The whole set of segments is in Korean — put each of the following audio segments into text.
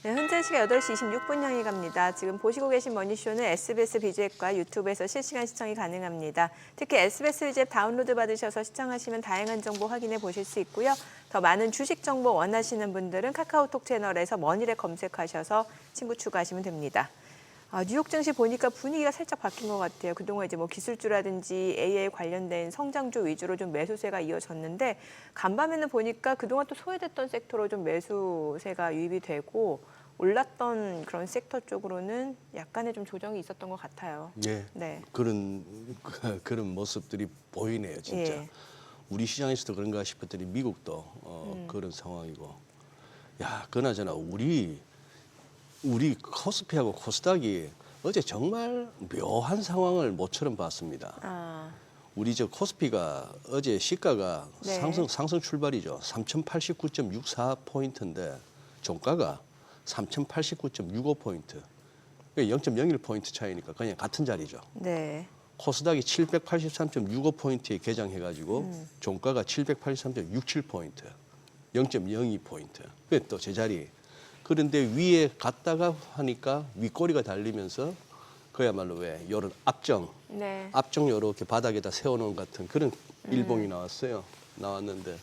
네, 현재 시각 8시 26분 향해 갑니다. 지금 보시고 계신 머니쇼는 SBS 비즈앱과 유튜브에서 실시간 시청이 가능합니다. 특히 SBS 비즈앱 다운로드 받으셔서 시청하시면 다양한 정보 확인해 보실 수 있고요. 더 많은 주식 정보 원하시는 분들은 카카오톡 채널에서 머니랩 검색하셔서 친구 추가하시면 됩니다. 뉴욕 증시 보니까 분위기가 살짝 바뀐 것 같아요. 그동안 이제 뭐 기술주라든지 AI 관련된 성장주 위주로 좀 매수세가 이어졌는데 간밤에는 보니까 그동안 또 소외됐던 섹터로 좀 매수세가 유입이 되고 올랐던 그런 섹터 쪽으로는 약간의 좀 조정이 있었던 것 같아요. 네, 네. 그런 모습들이 보이네요, 진짜. 예. 우리 시장에서도 그런가 싶었더니 미국도 그런 상황이고. 야, 그나저나 우리 코스피하고 코스닥이 어제 정말 묘한 상황을 모처럼 봤습니다. 우리 저 코스피가 어제 시가가 네. 상승 출발이죠. 3,089.64포인트인데 종가가 3,089.65포인트. 0.01포인트 차이니까 그냥 같은 자리죠. 네. 코스닥이 783.65포인트에 개장해가지고 종가가 783.67포인트, 0.02포인트. 그게 또 제자리. 그런데 위에 갔다가 하니까 윗꼬리가 달리면서 그야말로 왜 이런 압정 요렇게 바닥에다 세워놓은 같은 그런 일봉이 나왔는데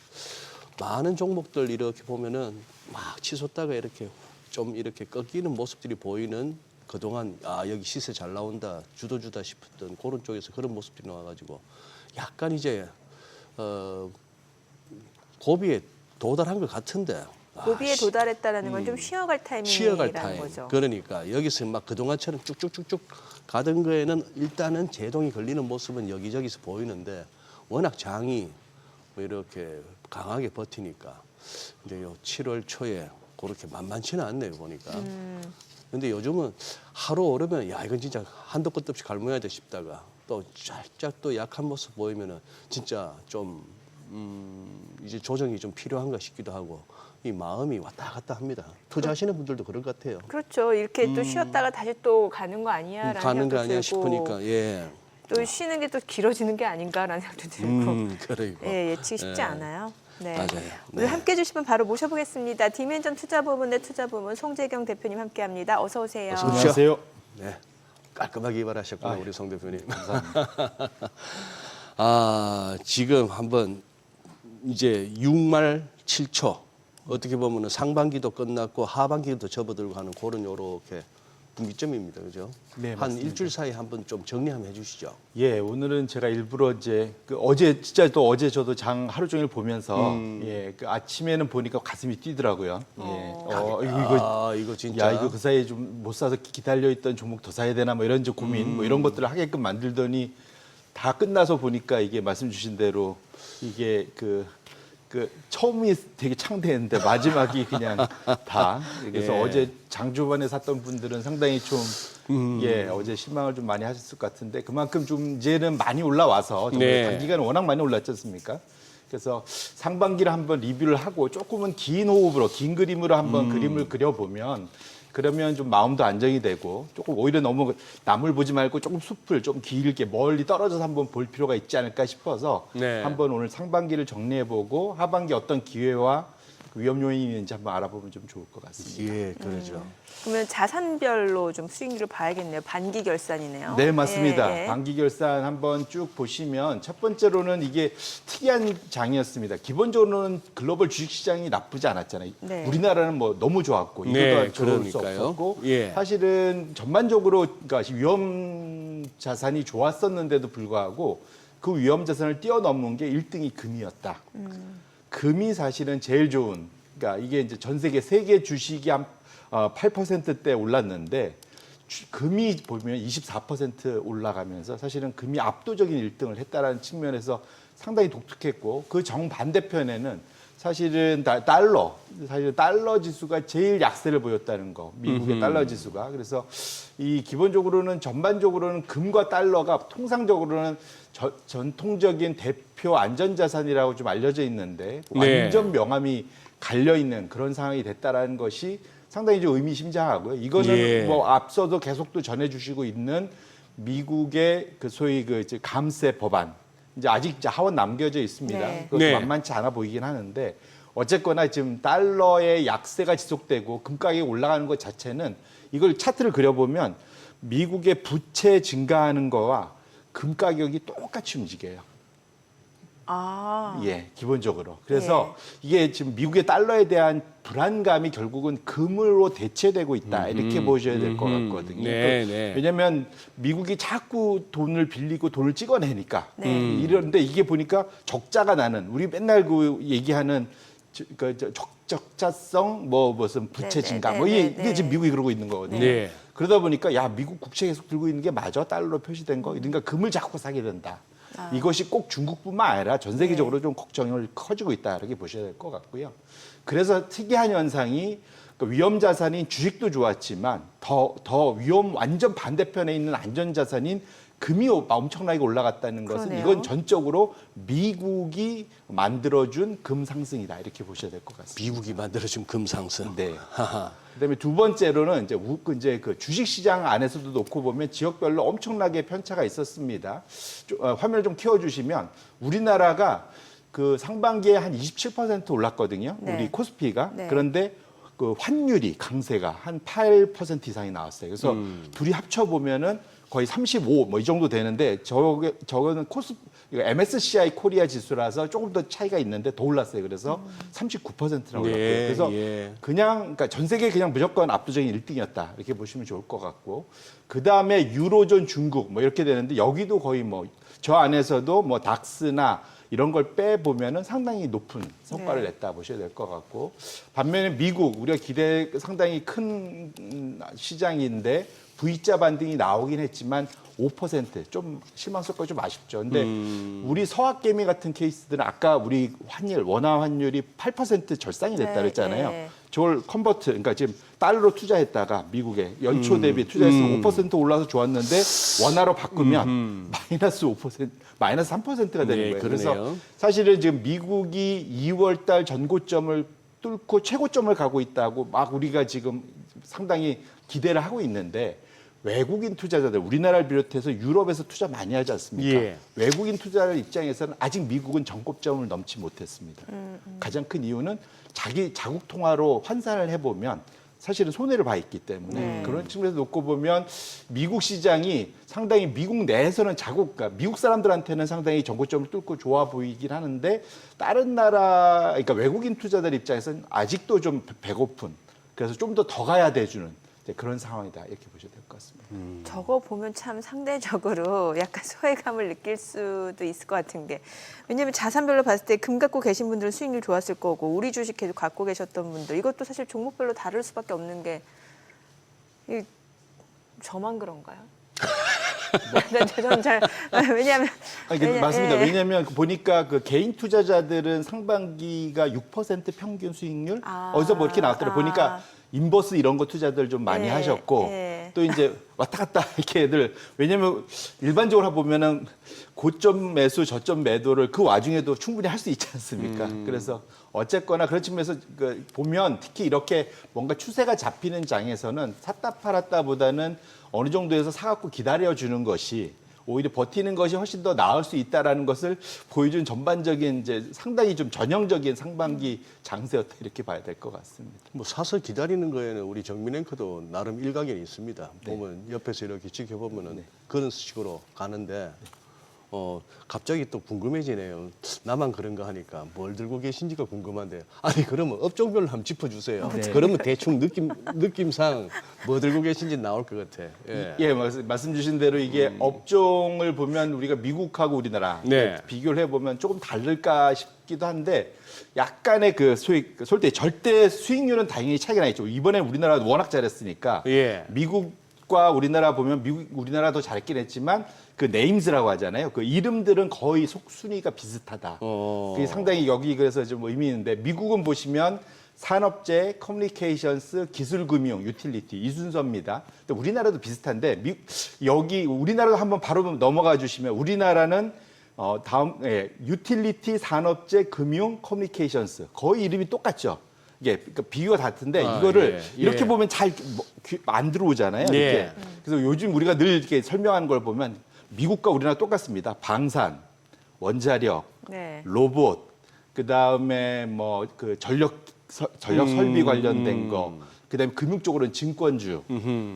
많은 종목들 이렇게 보면은 막 치솟다가 이렇게 좀 이렇게 꺾이는 모습들이 보이는 그동안 여기 시세 잘 나온다 주도주다 싶었던 그런 쪽에서 그런 모습들이 나와가지고 약간 이제 고비에 도달한 것 같은데 고비에 도달했다는 건 좀 쉬어갈 쉬어갈 타이밍이라는 타임. 거죠. 그러니까 여기서 막 그동안처럼 쭉쭉쭉쭉 가던 거에는 일단은 제동이 걸리는 모습은 여기저기서 보이는데 워낙 장이 뭐 이렇게 강하게 버티니까 근데 요 7월 초에 그렇게 만만치는 않네요 보니까. 근데 요즘은 하루 오르면 야 이건 진짜 한도 끝도 없이 갈무해야 돼 싶다가 또 살짝 또 약한 모습 보이면은 진짜 좀 이제 조정이 좀 필요한가 싶기도 하고 이 마음이 왔다 갔다 합니다. 투자하시는 분들도 그럴 것 같아요. 그렇죠. 이렇게 또 쉬었다가 다시 또 가는 거 아니야라는 가는 거 생각도 아니야 들고 싶으니까 예. 또 쉬는 게 또 길어지는 게 아닌가라는 생각도 들고 그러고. 예, 예측이 쉽지 않아요. 네. 맞아요. 오늘 네. 함께 해주실 분 바로 모셔보겠습니다. 디멘전 투자부문의 투자부문 송재경 대표님 함께합니다. 어서 오세요. 어서 오십시오. 안녕하세요. 네. 깔끔하게 이발하셨구나 우리 송 대표님. 감사합니다. 지금 한번 이제 6말 7초 어떻게 보면은 상반기도 끝났고 하반기도 접어들고 하는 그런 요렇게 분기점입니다. 그죠? 네, 한 맞습니다. 일주일 사이 한번 좀 정리 한번 해주시죠. 예, 오늘은 제가 일부러 이제 어제 진짜 또 어제 저도 장 하루 종일 보면서 예, 아침에는 보니까 가슴이 뛰더라고요. 예, 이거 진짜. 이거 그 사이에 좀 못 사서 기다려 있던 종목 더 사야 되나 뭐 이런 이제 고민 뭐 이런 것들을 하게끔 만들더니 다 끝나서 보니까 이게 말씀 주신 대로 이게 그 처음이 되게 창대했는데 마지막이 그냥 다 그래서 예. 어제 장주반에 샀던 분들은 상당히 좀 예, 어제 실망을 좀 많이 하셨을 것 같은데 그만큼 좀 이제는 많이 올라와서 네. 단기간에 워낙 많이 올랐지 않습니까? 그래서 상반기를 한번 리뷰를 하고 조금은 긴 호흡으로 긴 그림으로 한번 그림을 그려보면 그러면 좀 마음도 안정이 되고 조금 오히려 너무 남을 보지 말고 조금 숲을 좀 길게 멀리 떨어져서 한번 볼 필요가 있지 않을까 싶어서 네. 한번 오늘 상반기를 정리해보고 하반기 어떤 기회와 위험 요인이 있는지 한번 알아보면 좀 좋을 것 같습니다. 예, 그러죠. 그러면 자산별로 좀 수익률을 봐야겠네요. 반기 결산이네요. 네, 맞습니다. 예, 예. 반기 결산 한번 쭉 보시면 첫 번째로는 이게 특이한 장이었습니다. 기본적으로는 글로벌 주식시장이 나쁘지 않았잖아요. 네. 우리나라는 뭐 너무 좋았고 네, 이거도 좋을 수 그러니까요. 없었고 예. 사실은 전반적으로 그러니까 위험 자산이 좋았었는데도 불구하고 그 위험 자산을 뛰어넘는 게 1등이 금이었다. 금이 사실은 제일 좋은 그러니까 이게 이제 전 세계 주식이 한 8%대 올랐는데 금이 보면 24% 올라가면서 사실은 금이 압도적인 1등을 했다라는 측면에서 상당히 독특했고 그 정반대편에는 사실은 사실 달러 지수가 제일 약세를 보였다는 거 미국의 달러 지수가 그래서 이 기본적으로는 전반적으로는 금과 달러가 통상적으로는 전통적인 대표 안전자산이라고 좀 알려져 있는데 네. 완전 명암이 갈려 있는 그런 상황이 됐다라는 것이 상당히 좀 의미심장하고요. 이거는 예. 뭐 앞서도 계속 또 전해주시고 있는 미국의 그 소위 그 이제 감세 법안 이제 아직 이제 하원 남겨져 있습니다. 네. 그것도 네. 만만치 않아 보이긴 하는데 어쨌거나 지금 달러의 약세가 지속되고 금 가격이 올라가는 것 자체는 이걸 차트를 그려보면 미국의 부채 증가하는 거와 금 가격이 똑같이 움직여요. 아, 예, 기본적으로. 그래서 이게 지금 미국의 달러에 대한 불안감이 결국은 금으로 대체되고 있다. 이렇게 보셔야 될 것 같거든요. 네, 네. 왜냐하면 미국이 자꾸 돈을 빌리고 돈을 찍어내니까. 네. 이런데 이게 보니까 적자가 나는 우리 맨날 그 얘기하는 적자성 뭐 무슨 부채 네, 증가 네, 뭐 네, 이게 네. 지금 미국이 그러고 있는 거거든요. 네. 그러다 보니까 야 미국 국채 계속 들고 있는 게 맞아 달러로 표시된 거 그러니까 금을 자꾸 사게 된다. 이것이 꼭 중국뿐만 아니라 전 세계적으로 좀 걱정이 커지고 있다 이렇게 보셔야 될 것 같고요. 그래서 특이한 현상이 위험 자산인 주식도 좋았지만 더 위험 완전 반대편에 있는 안전 자산인 금이 엄청나게 올라갔다는 것은 그러네요. 이건 전적으로 미국이 만들어준 금 상승이다 이렇게 보셔야 될 것 같습니다. 미국이 만들어준 금 상승. 네. 하하. 그다음에 두 번째로는 이제 그 주식 시장 안에서도 놓고 보면 지역별로 엄청나게 편차가 있었습니다. 화면을 좀 키워주시면 우리나라가 그 상반기에 한 27% 올랐거든요. 네. 우리 코스피가. 네. 그런데 그 환율이 강세가 한 8% 이상이 나왔어요. 그래서 둘이 합쳐 보면은 거의 35 뭐 이 정도 되는데 저거는 이거 MSCI 코리아 지수라서 조금 더 차이가 있는데 더 올랐어요. 그래서 39%라고 올랐고요. 예, 그래서 예. 그러니까 전 세계 그냥 무조건 압도적인 1등이었다. 이렇게 보시면 좋을 것 같고. 그다음에 유로존 중국 뭐 이렇게 되는데 여기도 거의 뭐 저 안에서도 뭐 닥스나 이런 걸 빼보면은 상당히 높은 성과를 네. 냈다 보셔야 될 것 같고. 반면에 미국 우리가 상당히 큰 시장인데 V자 반등이 나오긴 했지만 5%좀 실망스럽고 좀 아쉽죠. 근데 우리 서학개미 같은 케이스들은 아까 우리 원화 환율이 8% 절상이 됐다 네, 그랬잖아요. 네. 저걸 그러니까 지금 달러로 투자했다가 미국에 연초 대비 투자했으면 5% 올라서 좋았는데 원화로 바꾸면 마이너스 5%, 마이너스 3%가 되는 네, 거예요. 그러네요. 그래서 사실은 지금 미국이 2월 달 전고점을 뚫고 최고점을 가고 있다고 막 우리가 지금 상당히 기대를 하고 있는데 외국인 투자자들 우리나라를 비롯해서 유럽에서 투자 많이 하지 않습니까? 예. 외국인 투자자 입장에서는 아직 미국은 전고점을 넘지 못했습니다. 가장 큰 이유는 자국 통화로 환산을 해보면 사실은 손해를 봐 있기 때문에 그런 측면에서 놓고 보면 미국 시장이 상당히 미국 내에서는 그러니까 미국 사람들한테는 상당히 전고점을 뚫고 좋아 보이긴 하는데 다른 나라 그러니까 외국인 투자들 입장에서는 아직도 좀 배고픈 그래서 좀 더 가야 돼주는 그런 상황이다 이렇게 보셔야 될 것 같습니다. 저거 보면 참 상대적으로 약간 소외감을 느낄 수도 있을 것 같은 게 왜냐하면 자산별로 봤을 때 금 갖고 계신 분들은 수익률 좋았을 거고 우리 주식 계속 갖고 계셨던 분들 이것도 사실 종목별로 다를 수밖에 없는 게 저만 그런가요? 저는 잘 왜냐하면 맞습니다. 예. 왜냐하면 보니까 그 개인 투자자들은 상반기가 6% 평균 수익률 어디서 뭐 이렇게 나왔더라고요. 보니까 인버스 이런 거 투자들 좀 많이 예, 하셨고 예. 또 이제 왔다 갔다 이렇게 애들 왜냐면 일반적으로 보면은 고점 매수 저점 매도를 그 와중에도 충분히 할 수 있지 않습니까? 그래서 어쨌거나 그런 측면에서 보면 특히 이렇게 뭔가 추세가 잡히는 장에서는 샀다 팔았다보다는 어느 정도에서 사갖고 기다려주는 것이 오히려 버티는 것이 훨씬 더 나을 수 있다라는 것을 보여준 전반적인 이제 상당히 좀 전형적인 상반기 장세였다 이렇게 봐야 될 것 같습니다. 뭐 사서 기다리는 거에는 우리 정민 앵커도 나름 일가견이 있습니다. 네. 보면 옆에서 이렇게 지켜보면은 그런 식으로 가는데 갑자기 또 궁금해지네요. 나만 그런가 하니까 뭘 들고 계신지가 궁금한데 아니 그러면 업종별로 한번 짚어주세요. 네. 그러면 대충 느낌상 뭐 들고 계신지 나올 것 같아. 예, 말씀 주신 대로 이게 업종을 보면 우리가 미국하고 우리나라 네. 비교를 해보면 조금 다를까 싶기도 한데 약간의 그 절대 수익률은 당연히 차이가 나있죠. 이번에 우리나라가 워낙 잘했으니까 예. 미국과 우리나라 보면 우리나라 더 잘했긴 했지만 그 네임즈라고 하잖아요. 그 이름들은 거의 속순위가 비슷하다. 그게 상당히 여기 그래서 좀 의미 있는데 미국은 보시면 산업재, 커뮤니케이션스, 기술금융, 유틸리티 이 순서입니다. 근데 우리나라도 비슷한데 여기 우리나라도 한번 바로 넘어가 주시면 우리나라는 유틸리티, 산업재, 금융, 커뮤니케이션스 거의 이름이 똑같죠. 이게 그러니까 비교가 같은데 이거를 이렇게 보면 잘 안 들어오잖아요. 이렇게. 그래서 요즘 우리가 늘 이렇게 설명하는 걸 보면 미국과 우리나라 똑같습니다. 방산, 원자력, 네. 로봇, 그다음에 뭐 그 전력 설비 관련된 거, 그다음에 금융 쪽으로는 증권주,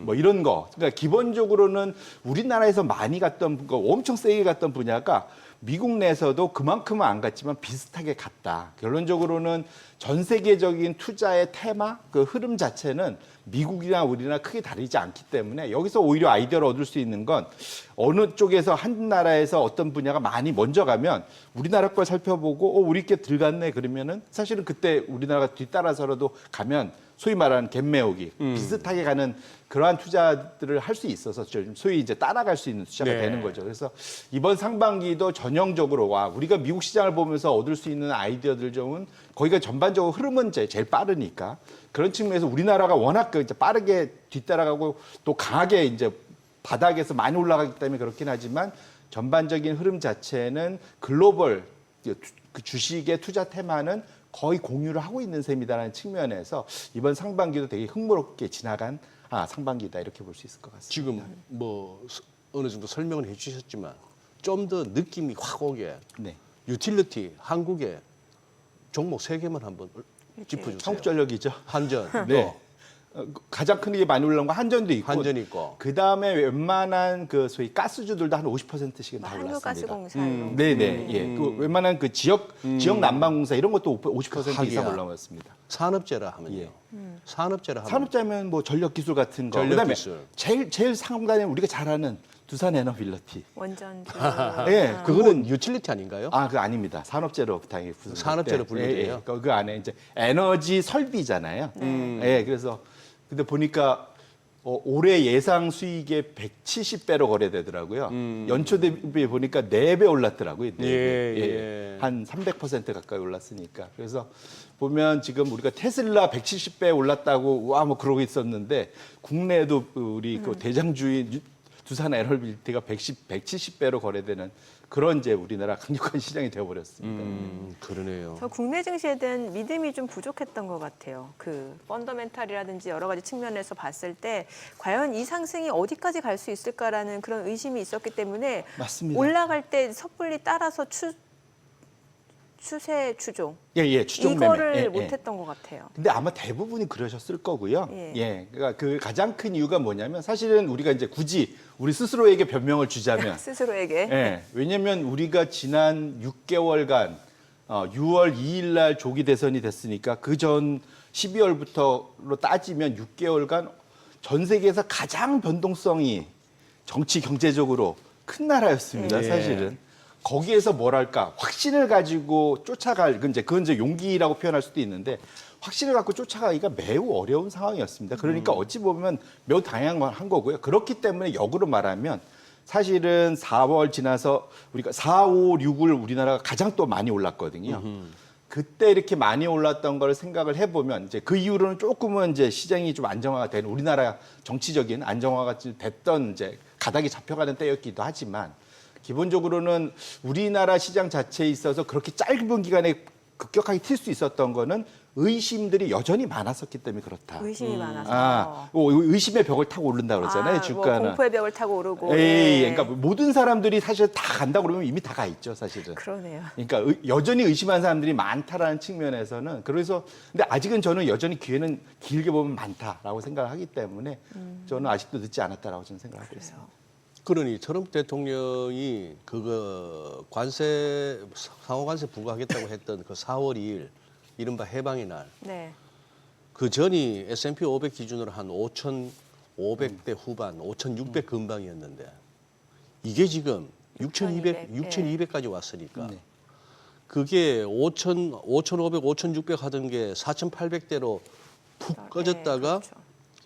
뭐 이런 거. 그러니까 기본적으로는 우리나라에서 많이 갔던 거, 엄청 세게 갔던 분야가 미국 내에서도 그만큼은 안 갔지만 비슷하게 갔다. 결론적으로는 전 세계적인 투자의 테마, 그 흐름 자체는 미국이나 우리나라 크게 다르지 않기 때문에 여기서 오히려 아이디어를 얻을 수 있는 건 어느 쪽에서 한 나라에서 어떤 분야가 많이 먼저 가면 우리나라 걸 살펴보고 우리 게 들갔네 그러면은 사실은 그때 우리나라가 뒤따라서라도 가면 소위 말하는 갭매우기 비슷하게 가는 그러한 투자들을 할 수 있어서 소위 이제 따라갈 수 있는 투자가 네. 되는 거죠. 그래서 이번 상반기도 전형적으로 우리가 미국 시장을 보면서 얻을 수 있는 아이디어들 중은 거기가 전반적으로 흐름은 이제 제일 빠르니까 그런 측면에서 우리나라가 워낙 그 이제 빠르게 뒤따라가고 또 강하게 이제 바닥에서 많이 올라가기 때문에 그렇긴 하지만 전반적인 흐름 자체는 글로벌 그 주식의 투자 테마는 거의 공유를 하고 있는 셈이다라는 측면에서 이번 상반기도 되게 흥미롭게 지나간 상반기다 이렇게 볼 수 있을 것 같습니다. 지금 뭐 어느 정도 설명을 해주셨지만 좀 더 느낌이 확 오게 네. 유틸리티 한국의 종목 3개만 한번 짚어주세요. 한국전력이죠. 한전, 네. 가장 큰 게 많이 올라온 거 한전도 있고. 한전 있고. 그 다음에 웬만한 그 소위 가스주들도 한 50%씩은 다 올랐습니다. 한국가스공사 이런 거. 네네. 예. 그 웬만한 그 지역 난방공사 이런 것도 50% 이상 하기야. 올라왔습니다. 산업재라 하면요. 예. 산업재라 하면 산업자면 뭐 전력기술 같은 거. 전력기술. 그다음에 제일 상단에 우리가 잘 아는 두산에너빌리티. 원전주. 예. 그거는 유틸리티 아닌가요? 그거 아닙니다. 산업재로 당연히 구성. 산업재로 분류돼요? 그 안에 이제 에너지 설비잖아요. 예. 그래서 근데 보니까 올해 예상 수익의 170배로 거래되더라고요. 연초 대비 보니까 4배 올랐더라고요. 4배. 예. 한 300% 가까이 올랐으니까. 그래서 보면 지금 우리가 테슬라 170배 올랐다고 뭐 그러고 있었는데 국내에도 우리 그 대장주인 두산 에너빌리티가 170배로 거래되는 그런 이제 우리나라 강력한 시장이 되어버렸습니다. 그러네요. 저 국내 증시에 대한 믿음이 좀 부족했던 것 같아요. 그 펀더멘탈이라든지 여러 가지 측면에서 봤을 때 과연 이 상승이 어디까지 갈 수 있을까라는 그런 의심이 있었기 때문에 맞습니다. 올라갈 때 섣불리 따라서 추세 추종 추종 이거를 매매. 못했던 것 같아요. 근데 아마 대부분이 그러셨을 거고요. 예. 그러니까 그 가장 큰 이유가 뭐냐면 사실은 우리가 이제 굳이 우리 스스로에게 변명을 주자면 스스로에게. 왜냐면 우리가 지난 6개월간 6월 2일 날 조기 대선이 됐으니까 그 전 12월부터로 따지면 6개월간 전 세계에서 가장 변동성이 정치 경제적으로 큰 나라였습니다. 예. 사실은. 거기에서 뭐랄까 확신을 가지고 그건 이제 용기라고 표현할 수도 있는데 확신을 갖고 쫓아가기가 매우 어려운 상황이었습니다. 그러니까 어찌 보면 매우 다양한 거고요. 그렇기 때문에 역으로 말하면 사실은 4월 지나서 우리가 4, 5, 6을 우리나라가 가장 또 많이 올랐거든요. 그때 이렇게 많이 올랐던 걸 생각을 해보면 이제 그 이후로는 조금은 이제 시장이 좀 안정화가 되는 우리나라 정치적인 안정화가 됐던 이제 가닥이 잡혀가는 때였기도 하지만 기본적으로는 우리나라 시장 자체에 있어서 그렇게 짧은 기간에 급격하게 튈 수 있었던 거는 의심들이 여전히 많았었기 때문에 그렇다. 의심이 많아서. 의심의 벽을 타고 오른다 그러잖아요, 주가는. 뭐 공포의 벽을 타고 오르고. 그러니까 모든 사람들이 사실 다 간다 그러면 이미 다 가 있죠, 사실은. 그러네요. 그러니까 여전히 의심하는 사람들이 많다라는 측면에서는 그래서 근데 아직은 저는 여전히 기회는 길게 보면 많다라고 생각을 하기 때문에 저는 아직도 늦지 않았다라고 저는 생각하고 있습니다. 그러니 트럼프 대통령이 그거 상호 관세 부과하겠다고 했던 그 4월 2일 이른바 해방의 날. 네. 그 전이 S&P 500 기준으로 한 5,500대 후반, 5,600 근방이었는데 이게 지금 6,200까지 왔으니까 네. 그게 5,500, 5,600 하던 게 4,800대로 푹 꺼졌다가 그렇죠.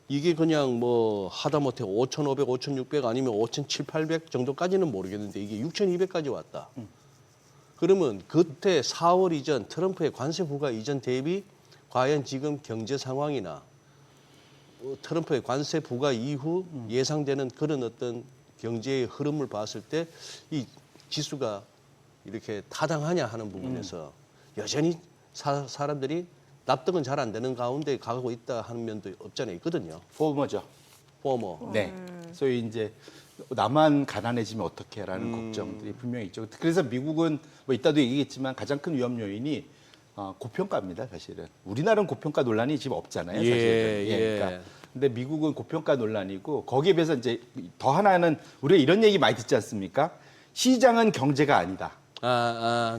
이게 그냥 뭐 하다못해 5,500, 5,600 아니면 5,700, 800 정도까지는 모르겠는데 이게 6,200까지 왔다. 그러면 그때 4월 이전 트럼프의 관세 부과 이전 대비 과연 지금 경제 상황이나 트럼프의 관세 부과 이후 예상되는 그런 어떤 경제의 흐름을 봤을 때 이 지수가 이렇게 타당하냐 하는 부분에서 여전히 사람들이 납득은 잘 안 되는 가운데 가고 있다 하는 면도 없잖아요. 있거든요. 포머죠. 포머. 네. 소위 이제 나만 가난해지면 어떡해라는 걱정들이 분명히 있죠. 그래서 미국은 뭐 이따도 얘기했지만 가장 큰 위험 요인이 고평가입니다, 사실은. 우리나라는 고평가 논란이 지금 없잖아요, 예, 사실은. 예. 그러니까. 근데 미국은 고평가 논란이고 거기에 비해서 이제 더 하나는 우리가 이런 얘기 많이 듣지 않습니까? 시장은 경제가 아니다.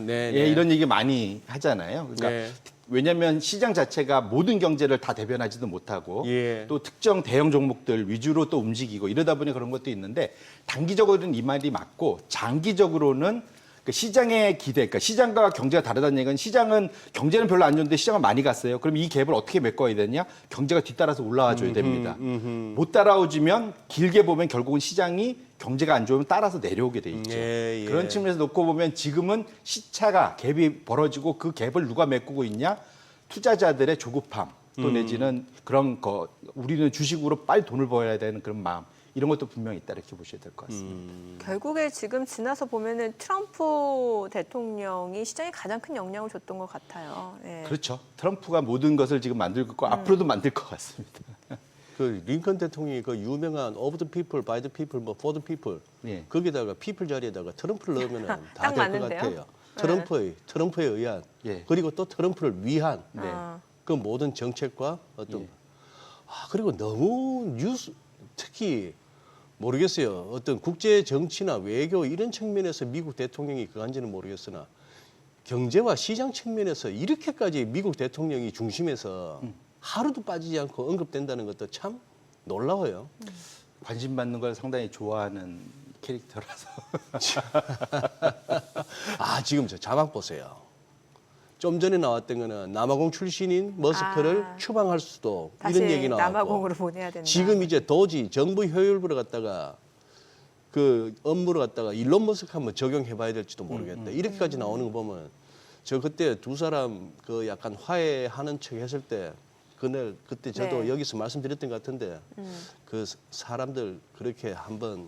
네. 예, 이런 얘기 많이 하잖아요. 그러니까 네. 왜냐하면 시장 자체가 모든 경제를 다 대변하지도 못하고 예. 또 특정 대형 종목들 위주로 또 움직이고 이러다 보니 그런 것도 있는데 단기적으로는 이 말이 맞고 장기적으로는 그 시장의 기대, 그러니까 시장과 경제가 다르다는 얘기는 시장은 경제는 별로 안 좋은데 시장은 많이 갔어요. 그럼 이 갭을 어떻게 메꿔야 되냐? 경제가 뒤따라서 올라와 줘야 됩니다. 못 따라오지면 길게 보면 결국은 시장이 경제가 안 좋으면 따라서 내려오게 돼 있죠. 예, 예. 그런 측면에서 놓고 보면 지금은 시차가 갭이 벌어지고 그 갭을 누가 메꾸고 있냐? 투자자들의 조급함 또 내지는 그런 거 우리는 주식으로 빨리 돈을 벌어야 되는 그런 마음 이런 것도 분명히 있다 이렇게 보셔야 될 것 같습니다. 결국에 지금 지나서 보면은 트럼프 대통령이 시장에 가장 큰 영향을 줬던 것 같아요. 예. 그렇죠. 트럼프가 모든 것을 지금 만들고 있고 앞으로도 만들 것 같습니다. 그 링컨 대통령이 그 유명한 of the people, by the people, 뭐 for the people 예. 거기다가 people 자리에다가 트럼프를 넣으면은 다 딱 될 것 맞는데요? 같아요. 네. 트럼프에 의한 예. 그리고 또 트럼프를 위한 네. 그 모든 정책과 어떤 예. 그리고 너무 뉴스 특히 모르겠어요. 어떤 국제 정치나 외교 이런 측면에서 미국 대통령이 그간지는 모르겠으나 경제와 시장 측면에서 이렇게까지 미국 대통령이 중심에서 하루도 빠지지 않고 언급된다는 것도 참 놀라워요. 관심 받는 걸 상당히 좋아하는 캐릭터라서. 지금 저 자막 보세요. 좀 전에 나왔던 거는 남아공 출신인 머스크를 추방할 수도 다시 이런 얘기 나왔고 남아공으로 보내야 된다. 지금 이제 도지 정부 효율부를 갖다가 그 업무를 갖다가 일론 머스크 한번 적용해봐야 될지도 모르겠다. 이렇게까지 나오는 거 보면 저 그때 두 사람 그 약간 화해하는 척 했을 때 그때 저도 네. 여기서 말씀드렸던 것 같은데 그 사람들 그렇게 한번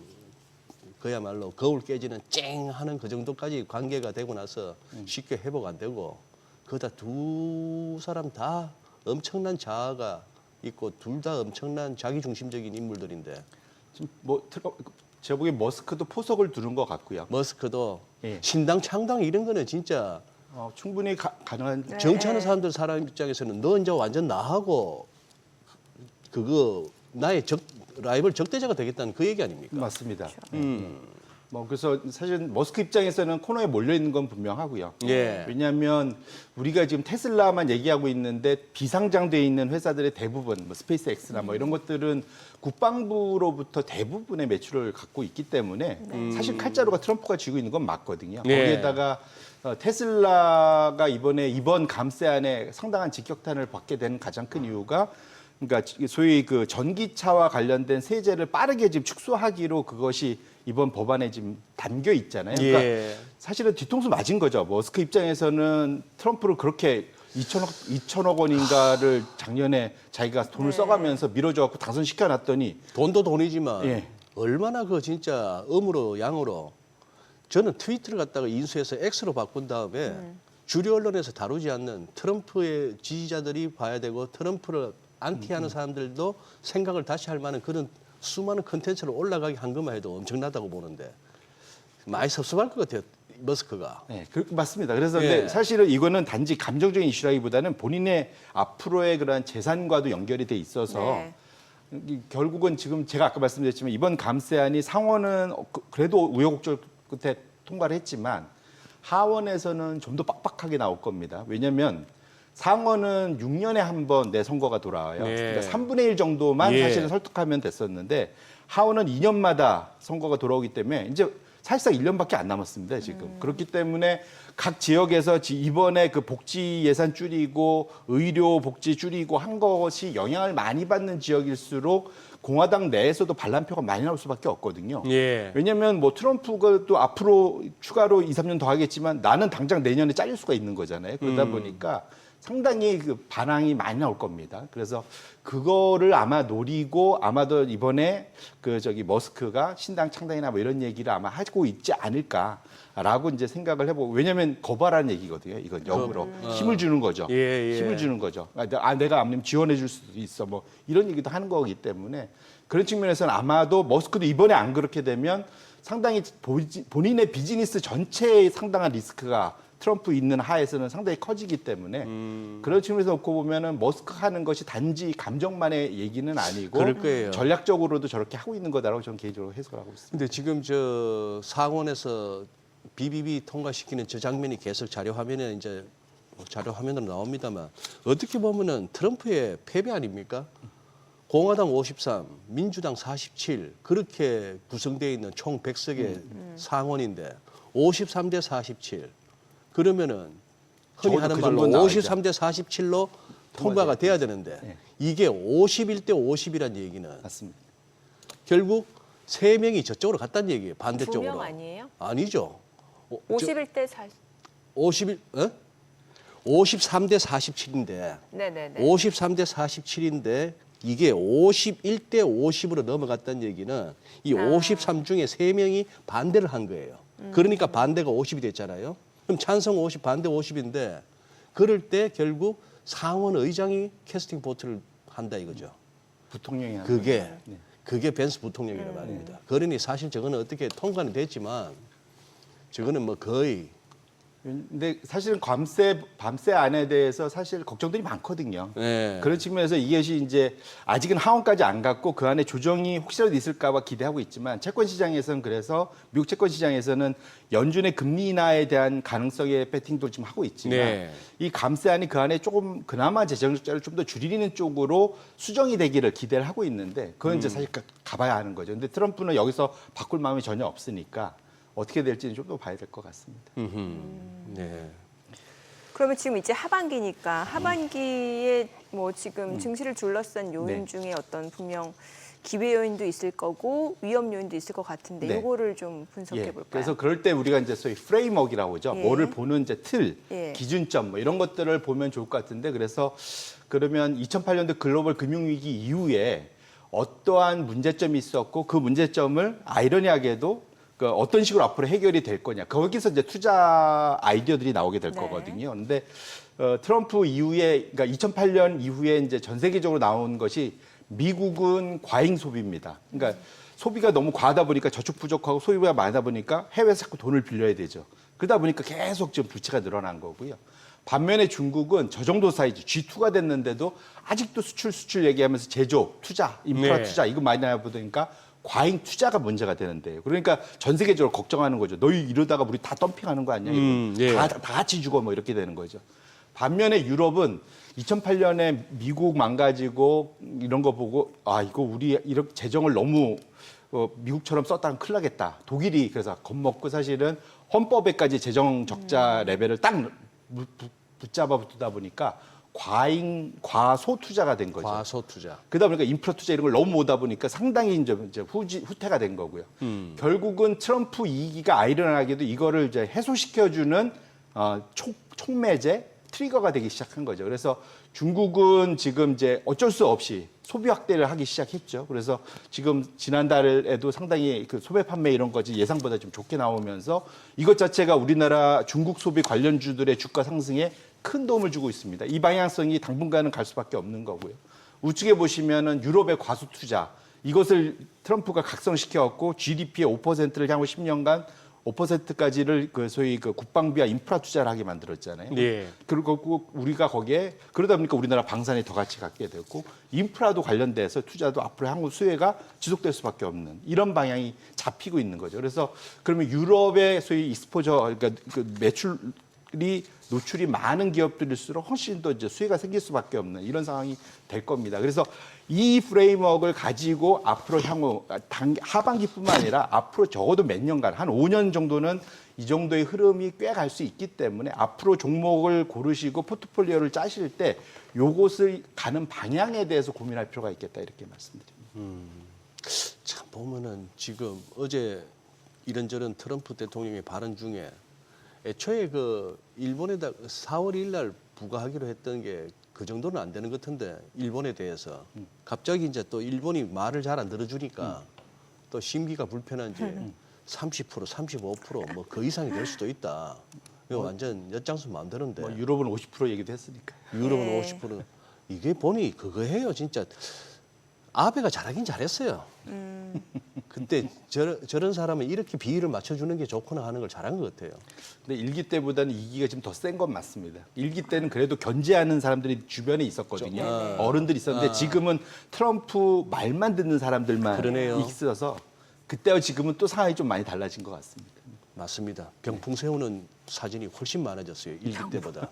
그야말로 거울 깨지는 쨍 하는 그 정도까지 관계가 되고 나서 쉽게 회복 안 되고 그다 두 사람 다 엄청난 자아가 있고 둘 다 엄청난 자기 중심적인 인물들인데 지금 제가 보기엔 머스크도 포석을 두른 것 같고요. 머스크도 예. 신당 창당 이런 거는 진짜 충분히 가능한. 네. 정치하는 사람 입장에서는 너 이제 완전 나하고 그거 나의 라이벌 적대자가 되겠다는 그 얘기 아닙니까? 맞습니다. 그래서 사실 머스크 입장에서는 코너에 몰려 있는 건 분명하고요. 예. 왜냐하면 우리가 지금 테슬라만 얘기하고 있는데 비상장돼 있는 회사들의 대부분, 뭐 스페이스X나 뭐 이런 것들은 국방부로부터 대부분의 매출을 갖고 있기 때문에 사실 칼자루가 트럼프가 쥐고 있는 건 맞거든요. 예. 거기에다가 테슬라가 이번 감세안에 상당한 직격탄을 받게 된 가장 큰 이유가 그러니까 소위 그 전기차와 관련된 세제를 빠르게 지금 축소하기로 그것이 이번 법안에 지금 담겨 있잖아요. 그러니까 예. 사실은 뒤통수 맞은 거죠. 머스크 입장에서는 트럼프를 그렇게 2천억 원인가를 작년에 자기가 돈을 써가면서 밀어줘갖고 당선시켜놨더니 돈도 돈이지만 예. 얼마나 그 진짜 음으로 양으로 저는 트위터를 갖다가 인수해서 X로 바꾼 다음에 주류 언론에서 다루지 않는 트럼프의 지지자들이 봐야 되고 트럼프를 안티하는 사람들도 생각을 다시 할 만한 그런 수많은 컨텐츠를 올라가게 한 것만 해도 엄청나다고 보는데 많이 섭섭할 것 같아요. 머스크가. 네, 맞습니다. 그래서 예. 근데 사실은 이거는 단지 감정적인 이슈라기보다는 본인의 앞으로의 그런 재산과도 연결이 돼 있어서 네. 결국은 지금 제가 아까 말씀드렸지만 이번 감세안이 상원은 그래도 우여곡절 끝에 통과를 했지만 하원에서는 좀 더 빡빡하게 나올 겁니다. 왜냐하면 상원은 6년에 한 번 내 선거가 돌아와요. 네. 그러니까 3분의 1 정도만 예. 사실은 설득하면 됐었는데 하원은 2년마다 선거가 돌아오기 때문에 이제 사실상 1년밖에 안 남았습니다, 지금. 그렇기 때문에 각 지역에서 이번에 그 복지 예산 줄이고 의료 복지 줄이고 한 것이 영향을 많이 받는 지역일수록 공화당 내에서도 반란표가 많이 나올 수밖에 없거든요. 예. 왜냐하면 뭐 트럼프가 또 앞으로 추가로 2, 3년 더 하겠지만 나는 당장 내년에 잘릴 수가 있는 거잖아요. 그러다 보니까 상당히 그 반항이 많이 나올 겁니다. 그래서 그거를 아마 노리고 아마도 이번에 머스크가 신당 창당이나 뭐 이런 얘기를 아마 하고 있지 않을까라고 이제 생각을 해보고 왜냐하면 거부하라는 얘기거든요. 이건 역으로 힘을 주는 거죠. 예, 예. 힘을 주는 거죠. 내가 아니면 지원해 줄 수도 있어. 뭐 이런 얘기도 하는 거기 때문에 그런 측면에서는 아마도 머스크도 이번에 안 그렇게 되면 상당히 본인의 비즈니스 전체에 상당한 리스크가 트럼프 있는 하에서는 상당히 커지기 때문에 그런 측면에서 놓고 보면은 머스크 하는 것이 단지 감정만의 얘기는 아니고 그럴 거예요. 전략적으로도 저렇게 하고 있는 거다라고 저는 개인적으로 해석을 하고 있습니다. 근데 지금 저 상원에서 BBB 통과시키는 저 장면이 계속 자료 화면에 이제 자료 화면으로 나옵니다만 어떻게 보면은 트럼프의 패배 아닙니까? 공화당 53, 민주당 47 그렇게 구성되어 있는 총 100석의 상원인데 53대 47 그러면은 흔히 적어도 하는 그 말로 정도는 나와야죠. 53대 47로 통과가 돼야 되는데 네. 이게 51대 50이란 얘기는 맞습니다. 결국 세 명이 저쪽으로 갔다는 얘기예요. 반대쪽으로. 2명 아니에요? 아니죠. 51대 40. 53대 47인데 네네네. 53대 47인데 이게 51대 50으로 넘어갔다는 얘기는 이 53 중에 3명이 반대를 한 거예요. 그러니까 반대가 50이 됐잖아요. 그럼 찬성 50, 반대 50인데 그럴 때 결국 상원 의장이 캐스팅 보트를 한다 이거죠. 부통령이 하는 그게 거죠. 네. 그게 벤스 부통령이란 말입니다. 그러니 사실 저거는 어떻게 통과는 됐지만 저거는 뭐 거의 근데 사실은 밤새 안에 대해서 사실 걱정들이 많거든요. 네. 그런 측면에서 이것이 이제 아직은 하원까지 안 갔고 그 안에 조정이 혹시라도 있을까 봐 기대하고 있지만 채권 시장에서는 그래서 미국 채권 시장에서는 연준의 금리 인하에 대한 가능성의 배팅도 지금 하고 있지만 네. 이 감세안이 그 안에 조금 그나마 재정 적자를 좀 더 줄이는 쪽으로 수정이 되기를 기대를 하고 있는데 그건 이제 사실 가봐야 하는 거죠. 근데 트럼프는 여기서 바꿀 마음이 전혀 없으니까 어떻게 될지는 좀 더 봐야 될 것 같습니다. 네. 그러면 지금 이제 하반기니까 하반기에 뭐 지금 증시를 둘러싼 요인 네. 중에 어떤 분명 기회 요인도 있을 거고 위험 요인도 있을 것 같은데 네. 이거를 좀 분석해 볼까요? 그래서 그럴 때 우리가 이제 소위 프레임워크라고 하죠. 예. 뭐를 보는 이제 틀, 예. 기준점 뭐 이런 것들을 보면 좋을 것 같은데 그래서 그러면 2008년도 글로벌 금융위기 이후에 어떠한 문제점이 있었고 그 문제점을 아이러니하게도 그 어떤 식으로 앞으로 해결이 될 거냐. 거기서 이제 투자 아이디어들이 나오게 될 네. 거거든요. 근데 트럼프 이후에 그러니까 2008년 이후에 이제 전 세계적으로 나온 것이 미국은 과잉 소비입니다. 그러니까 소비가 너무 과하다 보니까 저축 부족하고 소비가 많다 보니까 해외에서 자꾸 돈을 빌려야 되죠. 그러다 보니까 계속 지금 부채가 늘어난 거고요. 반면에 중국은 저 정도 사이즈 G2가 됐는데도 아직도 수출 얘기하면서 제조업, 투자, 인프라 네. 투자 이거 많이 나와 보니까 과잉 투자가 문제가 되는데요. 그러니까 전 세계적으로 걱정하는 거죠. 너희 이러다가 우리 다 덤핑하는 거 아니야? 이거. 예. 다 같이 죽어 뭐 이렇게 되는 거죠. 반면에 유럽은 2008년에 미국 망가지고 이런 거 보고 아 이거 우리 이렇게 재정을 너무 미국처럼 썼다면 큰일 나겠다. 독일이 그래서 겁먹고 사실은 헌법에까지 재정 적자 레벨을 딱 붙잡아 붙다 보니까 과소 투자가 된 거죠. 과소 투자. 그러다 보니까 인프라 투자 이런 걸 너무 오다 보니까 상당히 이제 후퇴가 된 거고요. 결국은 트럼프 2기가 아이러니하게도 이거를 이제 해소시켜주는 촉매제 트리거가 되기 시작한 거죠. 그래서 중국은 지금 이제 어쩔 수 없이 소비 확대를 하기 시작했죠. 그래서 지금 지난달에도 상당히 그 소매 판매 이런 거지 예상보다 좀 좋게 나오면서 이것 자체가 우리나라 중국 소비 관련주들의 주가 상승에 큰 도움을 주고 있습니다. 이 방향성이 당분간은 갈 수밖에 없는 거고요. 우측에 보시면은 유럽의 과수 투자 이것을 트럼프가 각성시켜갖고 GDP의 5%를 향후 10년간 5%까지를 그 소위 그 국방비와 인프라 투자를 하게 만들었잖아요. 예. 그리고 우리가 거기에 그러다 보니까 우리나라 방산이 더 같이 갖게 되고 인프라도 관련돼서 투자도 앞으로 향후 수혜가 지속될 수밖에 없는 이런 방향이 잡히고 있는 거죠. 그래서 그러면 유럽의 소위 익스포저 그러니까 그 매출이 노출이 많은 기업들일수록 훨씬 더 이제 수혜가 생길 수밖에 없는 이런 상황이 될 겁니다. 그래서 이 프레임워크를 가지고 앞으로 향후 하반기뿐만 아니라 앞으로 적어도 몇 년간 한 5년 정도는 이 정도의 흐름이 꽤 갈 수 있기 때문에 앞으로 종목을 고르시고 포트폴리오를 짜실 때 요것을 가는 방향에 대해서 고민할 필요가 있겠다 이렇게 말씀드립니다. 참 보면은 지금 어제 이런저런 트럼프 대통령의 발언 중에 애초에 그 일본에다 4월 1일 날 부과하기로 했던 게 그 정도는 안 되는 것 같은데 일본에 대해서 갑자기 이제 또 일본이 말을 잘 안 들어주니까 또 심기가 불편한지 30%, 35% 뭐 그 이상이 될 수도 있다. 이거 완전 엿장수 마음대로인데 뭐 유럽은 50% 얘기도 했으니까. 유럽은 네. 50% 이게 보니 그거 해요 진짜. 아베가 잘하긴 잘했어요. 근데 저런 사람은 이렇게 비율을 맞춰주는 게 좋구나 하는 걸 잘한 것 같아요. 근데 1기 때보다는 2기가 좀 더 센 건 맞습니다. 1기 때는 그래도 견제하는 사람들이 주변에 있었거든요. 어른들이 있었는데 지금은 트럼프 말만 듣는 사람들만 그러네요. 있어서 그때와 지금은 또 상황이 좀 많이 달라진 것 같습니다. 맞습니다. 병풍 세우는 사진이 훨씬 많아졌어요. 1기 때보다.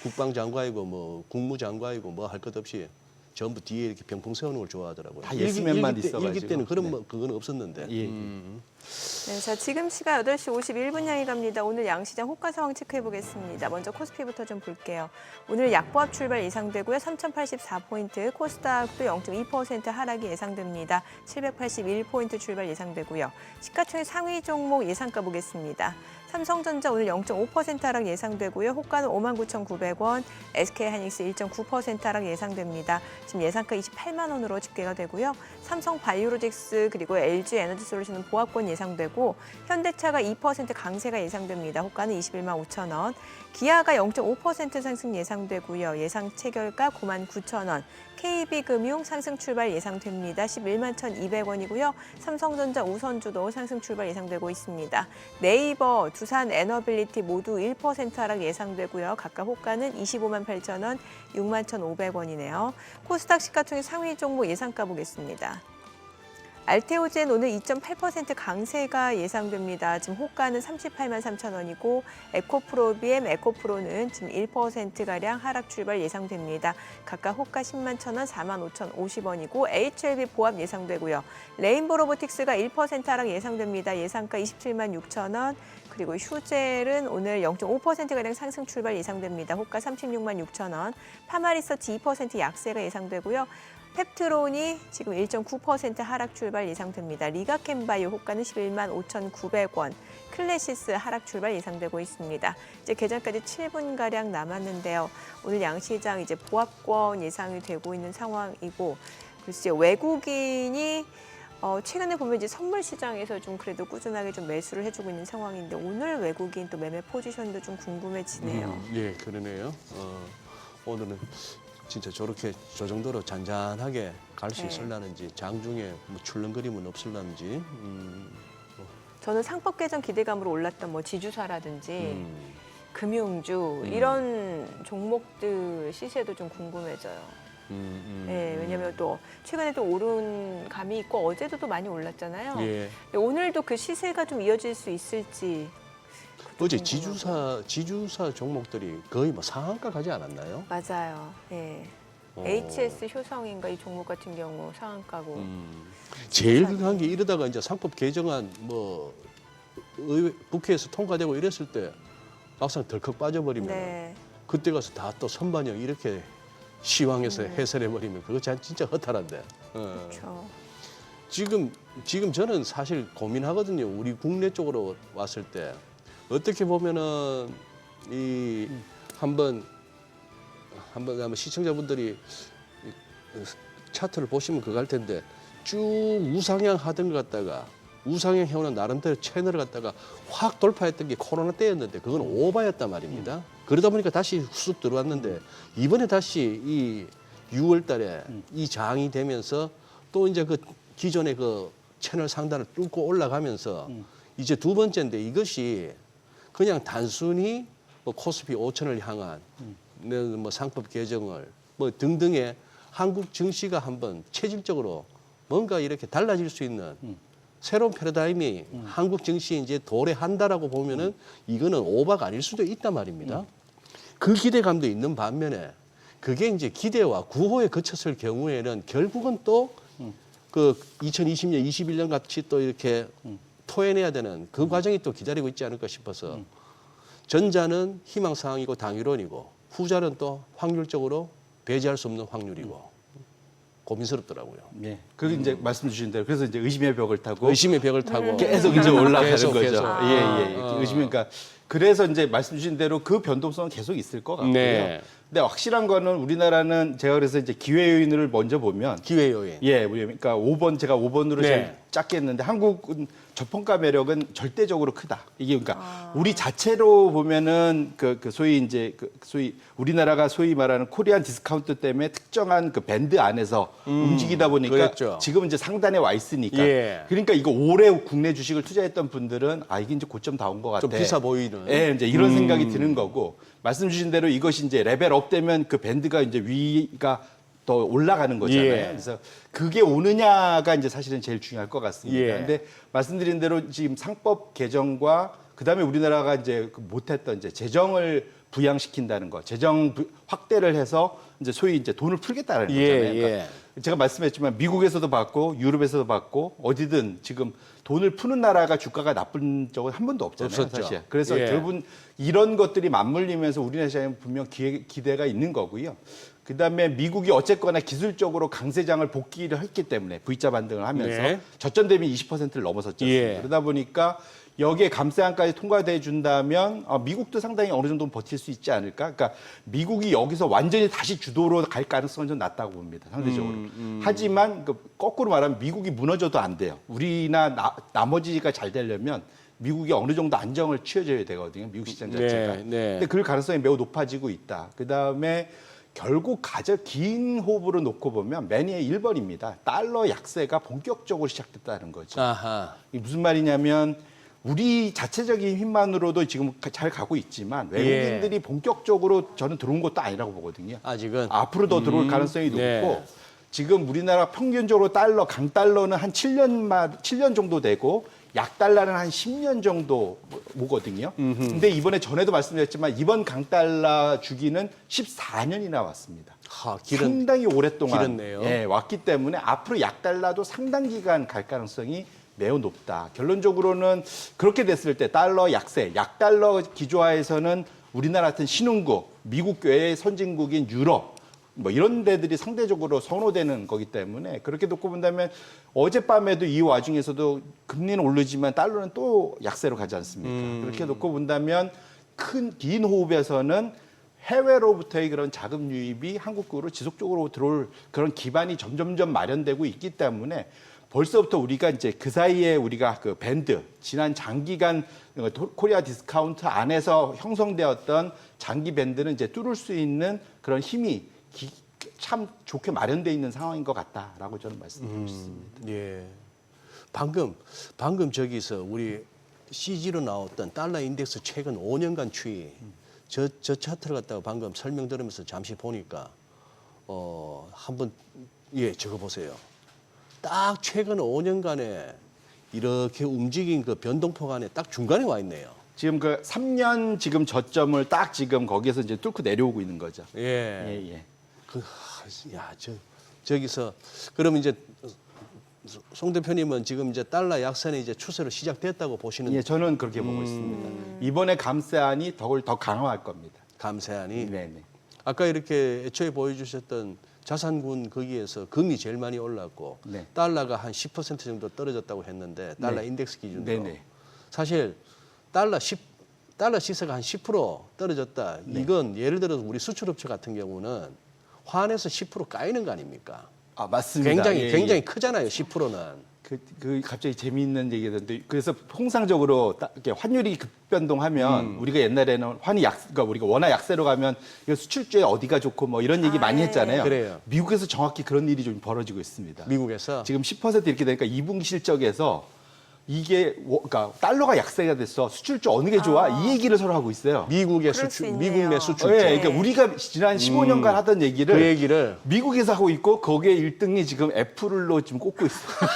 국방장관이고 뭐 국무장관이고 뭐 할 것 없이 전부 뒤에 이렇게 병풍 세우는 걸 좋아하더라고요. 다 예스맨만 일기 있어가지고. 1기 때는 그런 네. 뭐 그건 없었는데. 예. 네, 자 지금 시각 8시 51분 향이 갑니다. 오늘 양시장 호가 상황 체크해 보겠습니다. 먼저 코스피부터 좀 볼게요. 오늘 약보합 출발 예상되고요. 3,084포인트, 코스닥도 0.2% 하락이 예상됩니다. 781포인트 출발 예상되고요. 시가총액 상위 종목 예상가 보겠습니다. 삼성전자 오늘 0.5% 하락 예상되고요. 호가는 59,900원, SK하이닉스 1.9% 하락 예상됩니다. 지금 예상가 28만 원으로 집계가 되고요. 삼성바이오로직스 그리고 LG에너지솔루션은 보합권 예상되고 현대차가 2% 강세가 예상됩니다. 호가는 21만 5천 원. 기아가 0.5% 상승 예상되고요. 예상 체결가 9만 9천 원. KB금융 상승 출발 예상됩니다. 11만 1,200원이고요. 삼성전자 우선주도 상승 출발 예상되고 있습니다. 네이버, 두산 에너빌리티 모두 1% 하락 예상되고요. 각각 호가는 25만 8천 원, 6만 1,500원이네요. 코스닥 시가총액 상위 종목 예상가 보겠습니다. 알테오젠 오늘 2.8% 강세가 예상됩니다. 지금 호가는 38만 3천 원이고 에코프로비엠, 에코프로는 지금 1%가량 하락 출발 예상됩니다. 각각 호가 10만 1천 원, 4만 5,050원이고 HLB 보합 예상되고요. 레인보 로보틱스가 1% 하락 예상됩니다. 예상가 27만 6천 원. 그리고 휴젤은 오늘 0.5%가량 상승 출발 예상됩니다. 호가 36만 6천 원. 파마리서치 2% 약세가 예상되고요. 펩트론이 지금 1.9% 하락 출발 예상됩니다. 리가캠바이오 호가는 11만 5,900원. 클래시스 하락 출발 예상되고 있습니다. 이제 개장까지 7분가량 남았는데요. 오늘 양시장 이제 보합권 예상이 되고 있는 상황이고, 글쎄요, 외국인이 최근에 보면 이제 선물 시장에서 좀 그래도 꾸준하게 좀 매수를 해주고 있는 상황인데 오늘 외국인 또 매매 포지션도 좀 궁금해지네요. 예, 그러네요. 오늘은 진짜 저렇게 저 정도로 잔잔하게 갈 수 네. 있을라는지 장중에 뭐 출렁거림은 없을라는지 저는 상법 개정 기대감으로 올랐던 뭐 지주사라든지 금융주 이런 종목들 시세도 좀 궁금해져요. 네, 왜냐하면 또 최근에 또 오른 감이 있고 어제도 또 많이 올랐잖아요. 예. 근데 오늘도 그 시세가 좀 이어질 수 있을지. 어제 궁금하고요. 지주사 종목들이 거의 뭐 상한가 가지 않았나요? 맞아요. 네. 어. HS 효성인가 이 종목 같은 경우 상한가고. 제일 극한 게 이러다가 이제 상법 개정안 뭐 국회에서 통과되고 이랬을 때 막상 덜컥 빠져버리면 네. 그때 가서 다 또 선반영 이렇게 시황해서 해설해버리면 그거 진짜 허탈한데. 그렇죠. 지금 저는 사실 고민하거든요. 우리 국내 쪽으로 왔을 때 어떻게 보면은 이 한번 아마 시청자분들이 차트를 보시면 그거 할 텐데 쭉 우상향 하던 것 같다가 우상향 해오는 나름대로 채널을 갖다가 확 돌파했던 게 코로나 때였는데 그건 오바였단 말입니다. 그러다 보니까 다시 쑥 들어왔는데 이번에 다시 이 6월 달에 이 장이 되면서 또 이제 그 기존의 그 채널 상단을 뚫고 올라가면서 이제 두 번째인데 이것이 그냥 단순히 뭐 코스피 5천을 향한 뭐 상법 개정을 뭐 등등의 한국 증시가 한번 체질적으로 뭔가 이렇게 달라질 수 있는 새로운 패러다임이 한국 증시에 이제 도래한다라고 보면은 이거는 오바가 아닐 수도 있단 말입니다. 그 기대감도 있는 반면에 그게 이제 기대와 구호에 그쳤을 경우에는 결국은 또 그 2020년, 21년 같이 또 이렇게 토해내야 되는 그 과정이 또 기다리고 있지 않을까 싶어서 전자는 희망사항이고 당위론이고 후자는 또 확률적으로 배제할 수 없는 확률이고 고민스럽더라고요. 예. 그게 이제 말씀 주신 대로 그래서 이제 의심의 벽을 타고 의심의 벽을 타고 계속 이제 올라가는 계속, 거죠. 계속. 예. 의심이 그러니까 그래서 이제 말씀 주신 대로 그 변동성은 계속 있을 것 같고요. 네. 근데 확실한 거는 우리나라는 제가 그래서 이제 기회 요인을 먼저 보면 기회 요인. 예, 그러니까 5번 제가 5번으로 네. 제일 작게 했는데 한국은 저평가 매력은 절대적으로 크다. 이게 그러니까 우리 자체로 보면은 그 소위 이제 소위 우리나라가 소위 말하는 코리안 디스카운트 때문에 특정한 그 밴드 안에서 움직이다 보니까 그랬죠. 지금 이제 상단에 와 있으니까 예. 그러니까 이거 오래 국내 주식을 투자했던 분들은 아 이게 이제 고점 다 온 것 같아. 좀 비싸 보이는. 예, 이제 이런 생각이 드는 거고 말씀 주신 대로 이것이 이제 레벨업 되면 그 밴드가 이제 위가 더 올라가는 거잖아요. 예. 그래서 그게 오느냐가 이제 사실은 제일 중요할 것 같습니다. 예. 근데 말씀드린 대로 지금 상법 개정과 그다음에 우리나라가 이제 못했던 이제 재정을 부양시킨다는 거, 확대를 해서 이제 소위 이제 돈을 풀겠다는 예, 거잖아요. 그러니까 예. 제가 말씀했지만 미국에서도 받고 유럽에서도 받고 어디든 지금 돈을 푸는 나라가 주가가 나쁜 적은 한 번도 없잖아요. 없었죠. 사실. 그래서 예. 결국은 이런 것들이 맞물리면서 우리나라 시장에 분명 기대가 있는 거고요. 그다음에 미국이 어쨌거나 기술적으로 강세장을 복귀를 했기 때문에 V자 반등을 하면서 네. 저점 대비 20%를 넘어섰죠. 예. 그러다 보니까 여기에 감세안까지 통과돼 준다면 미국도 상당히 어느 정도 버틸 수 있지 않을까? 그러니까 미국이 여기서 완전히 다시 주도로 갈 가능성은 좀 낮다고 봅니다. 상대적으로. 하지만 거꾸로 말하면 미국이 무너져도 안 돼요. 우리나 나머지가 잘 되려면 미국이 어느 정도 안정을 취해줘야 되거든요. 미국 시장 자체가. 네, 네. 근데 그 가능성이 매우 높아지고 있다. 그다음에 결국 긴 호흡으로 놓고 보면 매니의 1번입니다. 달러 약세가 본격적으로 시작됐다는 거죠. 아하. 이게 무슨 말이냐면 우리 자체적인 힘만으로도 지금 잘 가고 있지만 외국인들이 본격적으로 저는 들어온 것도 아니라고 보거든요. 아직은. 앞으로 더 들어올 가능성이 높고 네. 지금 우리나라 평균적으로 강달러는 한 7년 정도 되고 약달러는 한 10년 정도 오거든요. 근데 이번에 전에도 말씀드렸지만 이번 강달러 주기는 14년이나 왔습니다. 상당히 오랫동안 길었네요. 예, 왔기 때문에 앞으로 약달러도 상당 기간 갈 가능성이 매우 높다. 결론적으로는 그렇게 됐을 때 달러 약세, 약달러 기조화에서는 우리나라 같은 신흥국, 미국 외의 선진국인 유럽 뭐 이런 데들이 상대적으로 선호되는 거기 때문에 그렇게 놓고 본다면 어젯밤에도 이 와중에서도 금리는 오르지만 달러는 또 약세로 가지 않습니까? 그렇게 놓고 본다면 긴 호흡에서는 해외로부터의 그런 자금 유입이 한국으로 지속적으로 들어올 그런 기반이 점점점 마련되고 있기 때문에 벌써부터 우리가 이제 그 사이에 우리가 그 밴드 지난 장기간 코리아 디스카운트 안에서 형성되었던 장기 밴드는 이제 뚫을 수 있는 그런 힘이 참 좋게 마련돼 있는 상황인 것 같다라고 저는 말씀드리고 싶습니다. 예. 방금 저기서 우리 CG로 나왔던 달러 인덱스 최근 5년간 추이 저 차트를 갖다가 방금 설명 들으면서 잠시 보니까 한번 적어 보세요. 딱 최근 5년간에 이렇게 움직인 그 변동폭 안에 딱 중간에 와 있네요. 지금 그 3년 지금 저점을 딱 지금 거기에서 이제 뚫고 내려오고 있는 거죠. 예. 예. 저기서 그럼 이제 송 대표님은 지금 이제 달러 약세는 이제 추세로 시작됐다고 보시는 예, 저는 그렇게 보고 있습니다. 이번에 감세안이 더 강화할 겁니다. 감세안이. 네네. 아까 이렇게 애초에 보여주셨던 자산군 거기에서 금이 제일 많이 올랐고 네. 달러가 한 10% 정도 떨어졌다고 했는데 달러 네. 인덱스 기준으로 네네. 사실 달러 시세가 한 10% 떨어졌다. 이건 예를 들어서 우리 수출업체 같은 경우는 환에서 10% 까이는 거 아닙니까? 아 맞습니다. 굉장히 크잖아요. 10%는. 그 갑자기 재미있는 얘기였는데 그래서 통상적으로 이렇게 환율이 급변동하면 우리가 옛날에는 그러니까 우리가 워낙 약세로 가면 이거 수출주에 어디가 좋고 뭐 이런 얘기 많이 했잖아요. 그래요. 미국에서 정확히 그런 일이 좀 벌어지고 있습니다. 미국에서 지금 10% 이렇게 되니까 2분기 실적에서 이게 그러니까 달러가 약세가 됐어. 수출주 어느 게 좋아? 이 얘기를 서로 하고 있어요. 미국의 그럴 수 수출, 있네요. 미국 내 수출주. 네, 그러니까 우리가 지난 15년간 하던 얘기를 그 얘기를 미국에서 하고 있고 거기에 1등이 지금 애플로 지금 꼽고 있어요.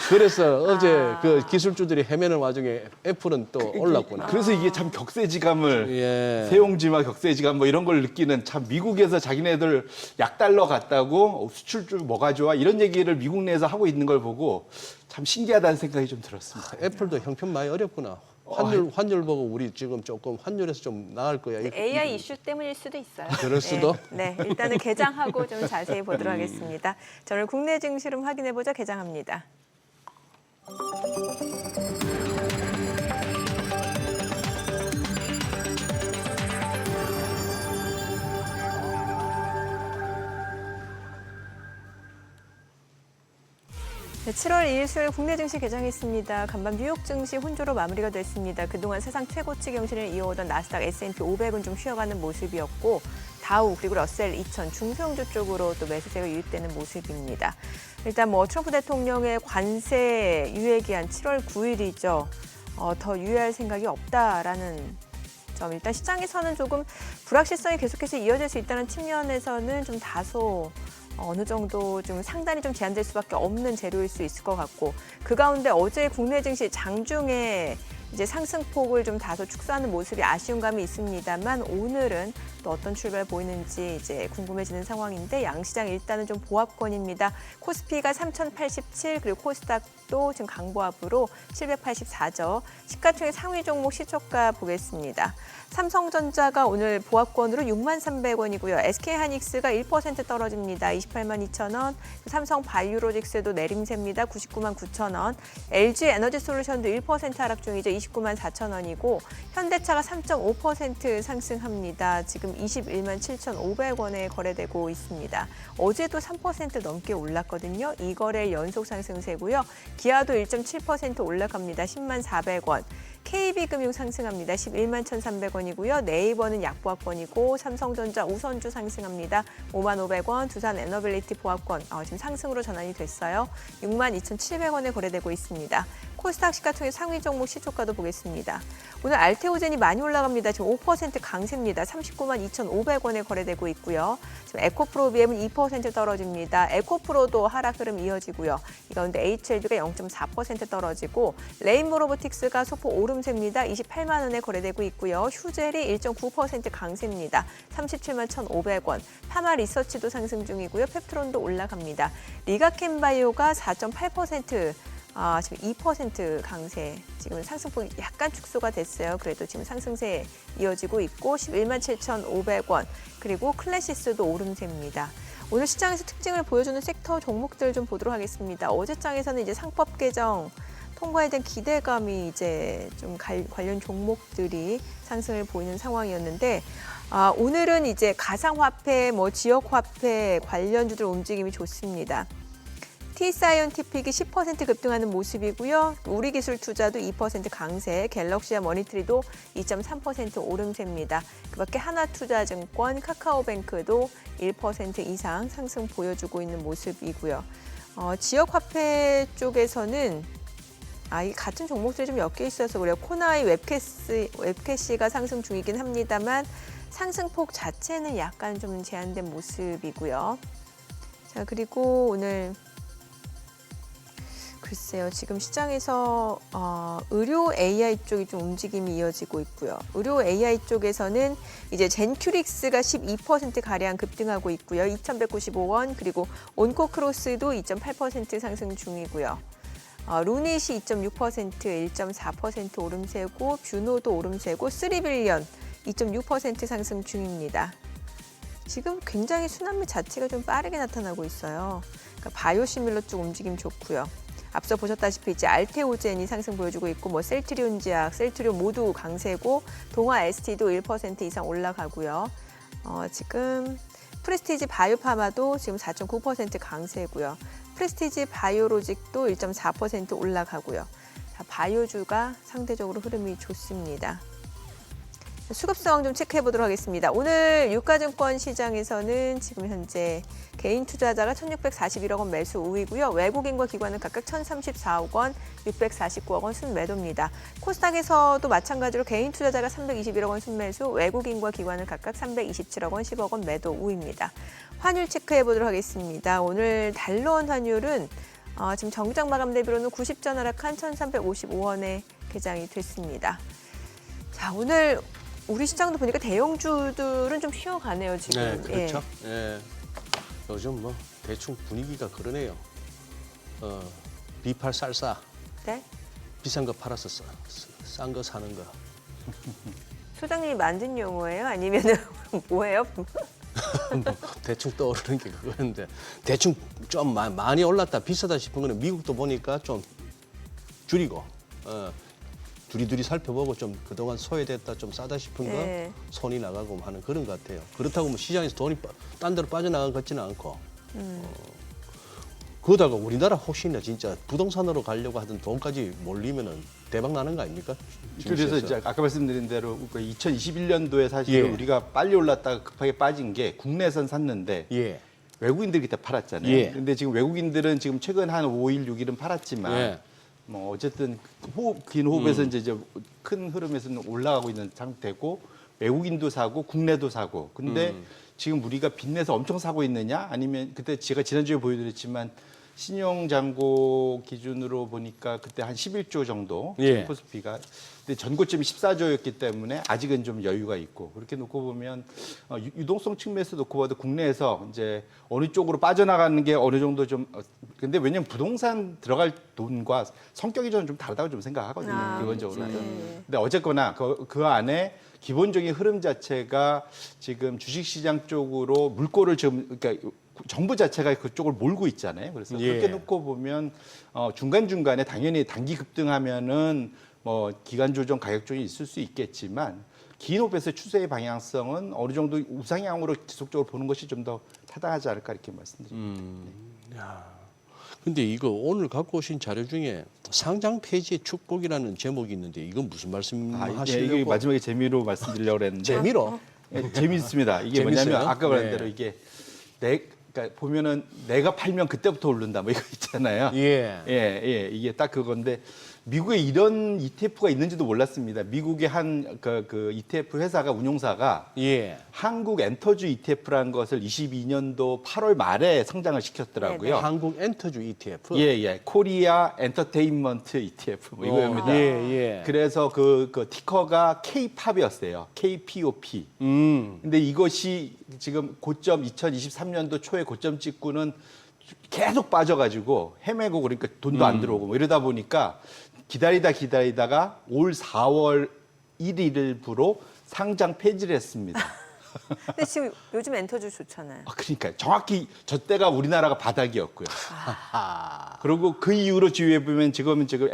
그래서 어제 그 기술주들이 헤매는 와중에 애플은 또 올랐구나. 그래서 이게 참 격세지감을 예. 세용지마 격세지감 뭐 이런 걸 느끼는 참 미국에서 자기네들 약달러 같다고 수출주 뭐가 좋아 이런 얘기를 미국 내에서 하고 있는 걸 보고 참 신기하다는 생각이 좀 들었습니다. 애플도 형편 많이 어렵구나. 환율 보고 우리 지금 조금 환율에서 좀 나을 거야. AI 이슈 때문일 수도 있어요. 그럴 수도? 네, 일단은 개장하고 좀 자세히 보도록 하겠습니다. 자, 오늘 국내 증시름 확인해보죠. 개장합니다. 네, 7월 2일 수요일 국내 증시 개장했습니다. 간밤 뉴욕 증시 혼조로 마무리가 됐습니다. 그동안 사상 최고치 경신을 이어오던 나스닥 S&P 500은 좀 쉬어가는 모습이었고 다우 그리고 러셀 2000 중소형주 쪽으로 또 매수세가 유입되는 모습입니다. 일단 트럼프 대통령의 관세 유예 기한 7월 9일이죠. 더 유예할 생각이 없다라는 점. 일단 시장에서는 조금 불확실성이 계속해서 이어질 수 있다는 측면에서는 좀 다소 어느 정도 좀 상단이 좀 제한될 수밖에 없는 재료일 수 있을 것 같고 그 가운데 어제 국내 증시 장중에 이제 상승폭을 좀 다소 축소하는 모습이 아쉬운 감이 있습니다만 오늘은 또 어떤 출발 보이는지 이제 궁금해지는 상황인데 양시장 일단은 좀 보합권입니다. 코스피가 3087 그리고 코스닥도 지금 강보합으로 784죠. 시가총액 상위 종목 시초가 보겠습니다. 삼성전자가 오늘 보합권으로 63,300원이고요. SK하이닉스가 1% 떨어집니다. 282,000원. 삼성바이오로직스도 내림세입니다. 999,000원. LG에너지솔루션도 1% 하락 중이죠. 294,000원이고 현대차가 3.5% 상승합니다. 지금 217,500원에 거래되고 있습니다. 어제도 3% 넘게 올랐거든요. 이 거래 연속 상승세고요. 기아도 1.7% 올라갑니다. 104,000원. KB금융 상승합니다. 111,300원이고요. 네이버는 약보합권이고 삼성전자 우선주 상승합니다. 55,000원. 두산에너빌리티 보합권 지금 상승으로 전환이 됐어요. 62,700원에 거래되고 있습니다. 코스닥 시가총액 상위 종목 시초가도 보겠습니다. 오늘 알테오젠이 많이 올라갑니다. 지금 5% 강세입니다. 392,500원에 거래되고 있고요. 지금 에코프로비엠은 2% 떨어집니다. 에코프로도 하락 흐름 이어지고요. 이 가운데 HLB가 0.4% 떨어지고 레인보로보틱스가 소폭 오름세입니다. 28만 원에 거래되고 있고요. 휴젤이 1.9% 강세입니다. 371,500원. 파마리서치도 상승 중이고요. 펩트론도 올라갑니다. 리가켄바이오가 4.8% 지금 2% 강세, 지금 상승폭이 약간 축소가 됐어요. 그래도 지금 상승세 이어지고 있고 117,500원, 그리고 클래시스도 오름세입니다. 오늘 시장에서 특징을 보여주는 섹터 종목들 좀 보도록 하겠습니다. 어제장에서는 이제 상법 개정 통과에 대한 기대감이 이제 좀 관련 종목들이 상승을 보이는 상황이었는데 오늘은 이제 가상화폐, 지역화폐 관련주들 움직임이 좋습니다. T사이언티픽이 10% 급등하는 모습이고요. 우리기술투자도 2% 강세, 갤럭시와 머니트리도 2.3% 오름세입니다. 그밖에 하나투자증권, 카카오뱅크도 1% 이상 상승 보여주고 있는 모습이고요. 지역화폐 쪽에서는 이 같은 종목들이 좀 엮여 있어서 그래요. 코나이 웹캐시가 상승 중이긴 합니다만 상승폭 자체는 약간 좀 제한된 모습이고요. 자, 그리고 오늘 글쎄요, 지금 시장에서 의료 AI 쪽이 좀 움직임이 이어지고 있고요. 의료 AI 쪽에서는 이제 젠큐릭스가 12% 가량 급등하고 있고요. 2,195원, 그리고 온코크로스도 2.8% 상승 중이고요. 루닛이 2.6%, 1.4% 오름세고 뷰노도 오름세고 3빌리언 2.6% 상승 중입니다. 지금 굉장히 순환매 자체가 좀 빠르게 나타나고 있어요. 그러니까 바이오시밀러 쪽 움직임 좋고요. 앞서 보셨다시피 이제 알테오젠이 상승 보여주고 있고 셀트리온지약, 셀트리온 모두 강세고 동아 ST도 1% 이상 올라가고요. 지금 프레스티지 바이오파마도 지금 4.9% 강세고요. 프레스티지 바이오로직도 1.4% 올라가고요. 바이오주가 상대적으로 흐름이 좋습니다. 수급 상황 좀 체크해 보도록 하겠습니다. 오늘 유가증권 시장에서는 지금 현재 개인 투자자가 1,641억 원 매수 우위고요. 외국인과 기관은 각각 1,034억 원, 649억 원 순매도입니다. 코스닥에서도 마찬가지로 개인 투자자가 321억 원 순매수, 외국인과 기관은 각각 327억 원, 10억 원 매도 우위입니다. 환율 체크해 보도록 하겠습니다. 오늘 달러원 환율은 지금 정장 마감 대비로는 90전 하락한 1,355원에 개장이 됐습니다. 자, 오늘 우리 시장도 보니까 대형주들은 좀 쉬어가네요, 지금. 네, 그렇죠. 예. 요즘 대충 분위기가 그러네요. 비팔 쌀싸. 네? 비싼 거 팔아서 싼 거 사는 거. 소장님이 만든 용어예요? 아니면 뭐예요? 대충 떠오르는 게 그건데 대충 좀 많이 올랐다 비싸다 싶은 거는 미국도 보니까 좀 줄이고 두리두리 살펴보고 좀 그동안 소외됐다 좀 싸다 싶은 거 네. 손이 나가고 하는 그런 것 같아요. 그렇다고 시장에서 돈이 딴 데로 빠져나간 것 같지는 않고 그러다가 우리나라 혹시나 진짜 부동산으로 가려고 하던 돈까지 몰리면은 대박 나는 거 아닙니까? 그래서 이제 아까 말씀드린 대로 2021년도에 사실 예. 우리가 빨리 올랐다가 급하게 빠진 게 국내선 샀는데 예. 외국인들이 그때 팔았잖아요. 예. 근데 지금 외국인들은 지금 최근 한 5일, 6일은 팔았지만 예. 뭐 어쨌든 긴 호흡에서 이제 큰 흐름에서는 올라가고 있는 상태고 외국인도 사고 국내도 사고. 근데 지금 우리가 빚내서 엄청 사고 있느냐? 아니면 그때 제가 지난주에 보여드렸지만 신용잔고 기준으로 보니까 그때 한 11조 정도 예. 코스피가. 근데 전고점이 14조였기 때문에 아직은 좀 여유가 있고 그렇게 놓고 보면 유동성 측면에서 놓고 봐도 국내에서 이제 어느 쪽으로 빠져나가는 게 어느 정도 좀 근데 왜냐면 부동산 들어갈 돈과 성격이 저는 좀 다르다고 좀 생각하거든요. 기본적으로. 그렇죠. 근데 어쨌거나 그 안에 기본적인 흐름 자체가 지금 주식시장 쪽으로 물꼬를 지금 그러니까 정부 자체가 그쪽을 몰고 있잖아요. 그래서 예. 그렇게 놓고 보면 중간중간에 당연히 단기 급등하면은 뭐 기간 조정 가격 조정이 있을 수 있겠지만 긴 호흡에서 추세의 방향성은 어느 정도 우상향으로 지속적으로 보는 것이 좀 더 타당하지 않을까 이렇게 말씀드립니다. 근데 이거 오늘 갖고 오신 자료 중에 상장 폐지의 축복이라는 제목이 있는데 이건 무슨 예, 말씀하시려고? 이게 마지막에 재미로 말씀드리려고 했는데 재미로? 예, 재미있습니다. 이게 재밌어요? 뭐냐면 아까 말한 네. 대로 이게 그러니까 보면은 내가 팔면 그때부터 오른다 뭐 이거 있잖아요. 예. 이게 딱 그건데 미국에 이런 ETF가 있는지도 몰랐습니다. 미국의 한 그 ETF 회사가 운용사가 예. 한국 엔터주 ETF라는 것을 22년도 8월 말에 성장을 시켰더라고요. 한국 엔터주 ETF. 예. 코리아 엔터테인먼트 ETF 뭐 이거입니다. 예. 그래서 그 티커가 K-팝이었어요. KPOP. 근데 이것이 지금 고점 2023년도 초에 고점 찍고는 계속 빠져가지고 헤매고 그러니까 돈도 안 들어오고 뭐 이러다 보니까 기다리다가 올 4월 1일부로 상장 폐지를 했습니다. 근데 지금 요즘 엔터주 좋잖아요. 그러니까 정확히 저 때가 우리나라가 바닥이었고요. 그리고 그 이후로 주위에 보면 지금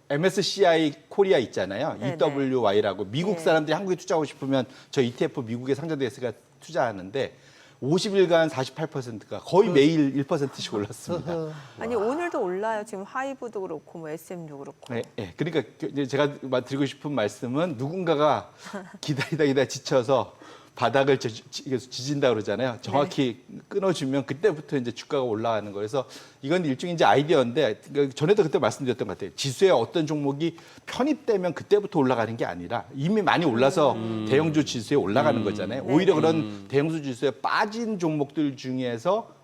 MSCI 코리아 있잖아요. 네네. EWY라고 미국 네. 사람들이 한국에 투자하고 싶으면 저 ETF 미국에 상장돼 있으니까 투자하는데 50일간 48%가 거의 매일 1%씩 올랐습니다. 아니 오늘도 올라요. 지금 하이브도 그렇고 뭐 SM도 그렇고. 네, 그러니까 이제 제가 드리고 싶은 말씀은 누군가가 기다리다 지쳐서 바닥을 지진다 그러잖아요. 정확히 끊어주면 그때부터 이제 주가가 올라가는 거예요. 그래서 이건 일종의 이제 아이디어인데 전에도 그때 말씀드렸던 것 같아요. 지수에 어떤 종목이 편입되면 그때부터 올라가는 게 아니라 이미 많이 올라서 대형주 지수에 올라가는 거잖아요. 오히려 그런 대형주 지수에 빠진 종목들 중에서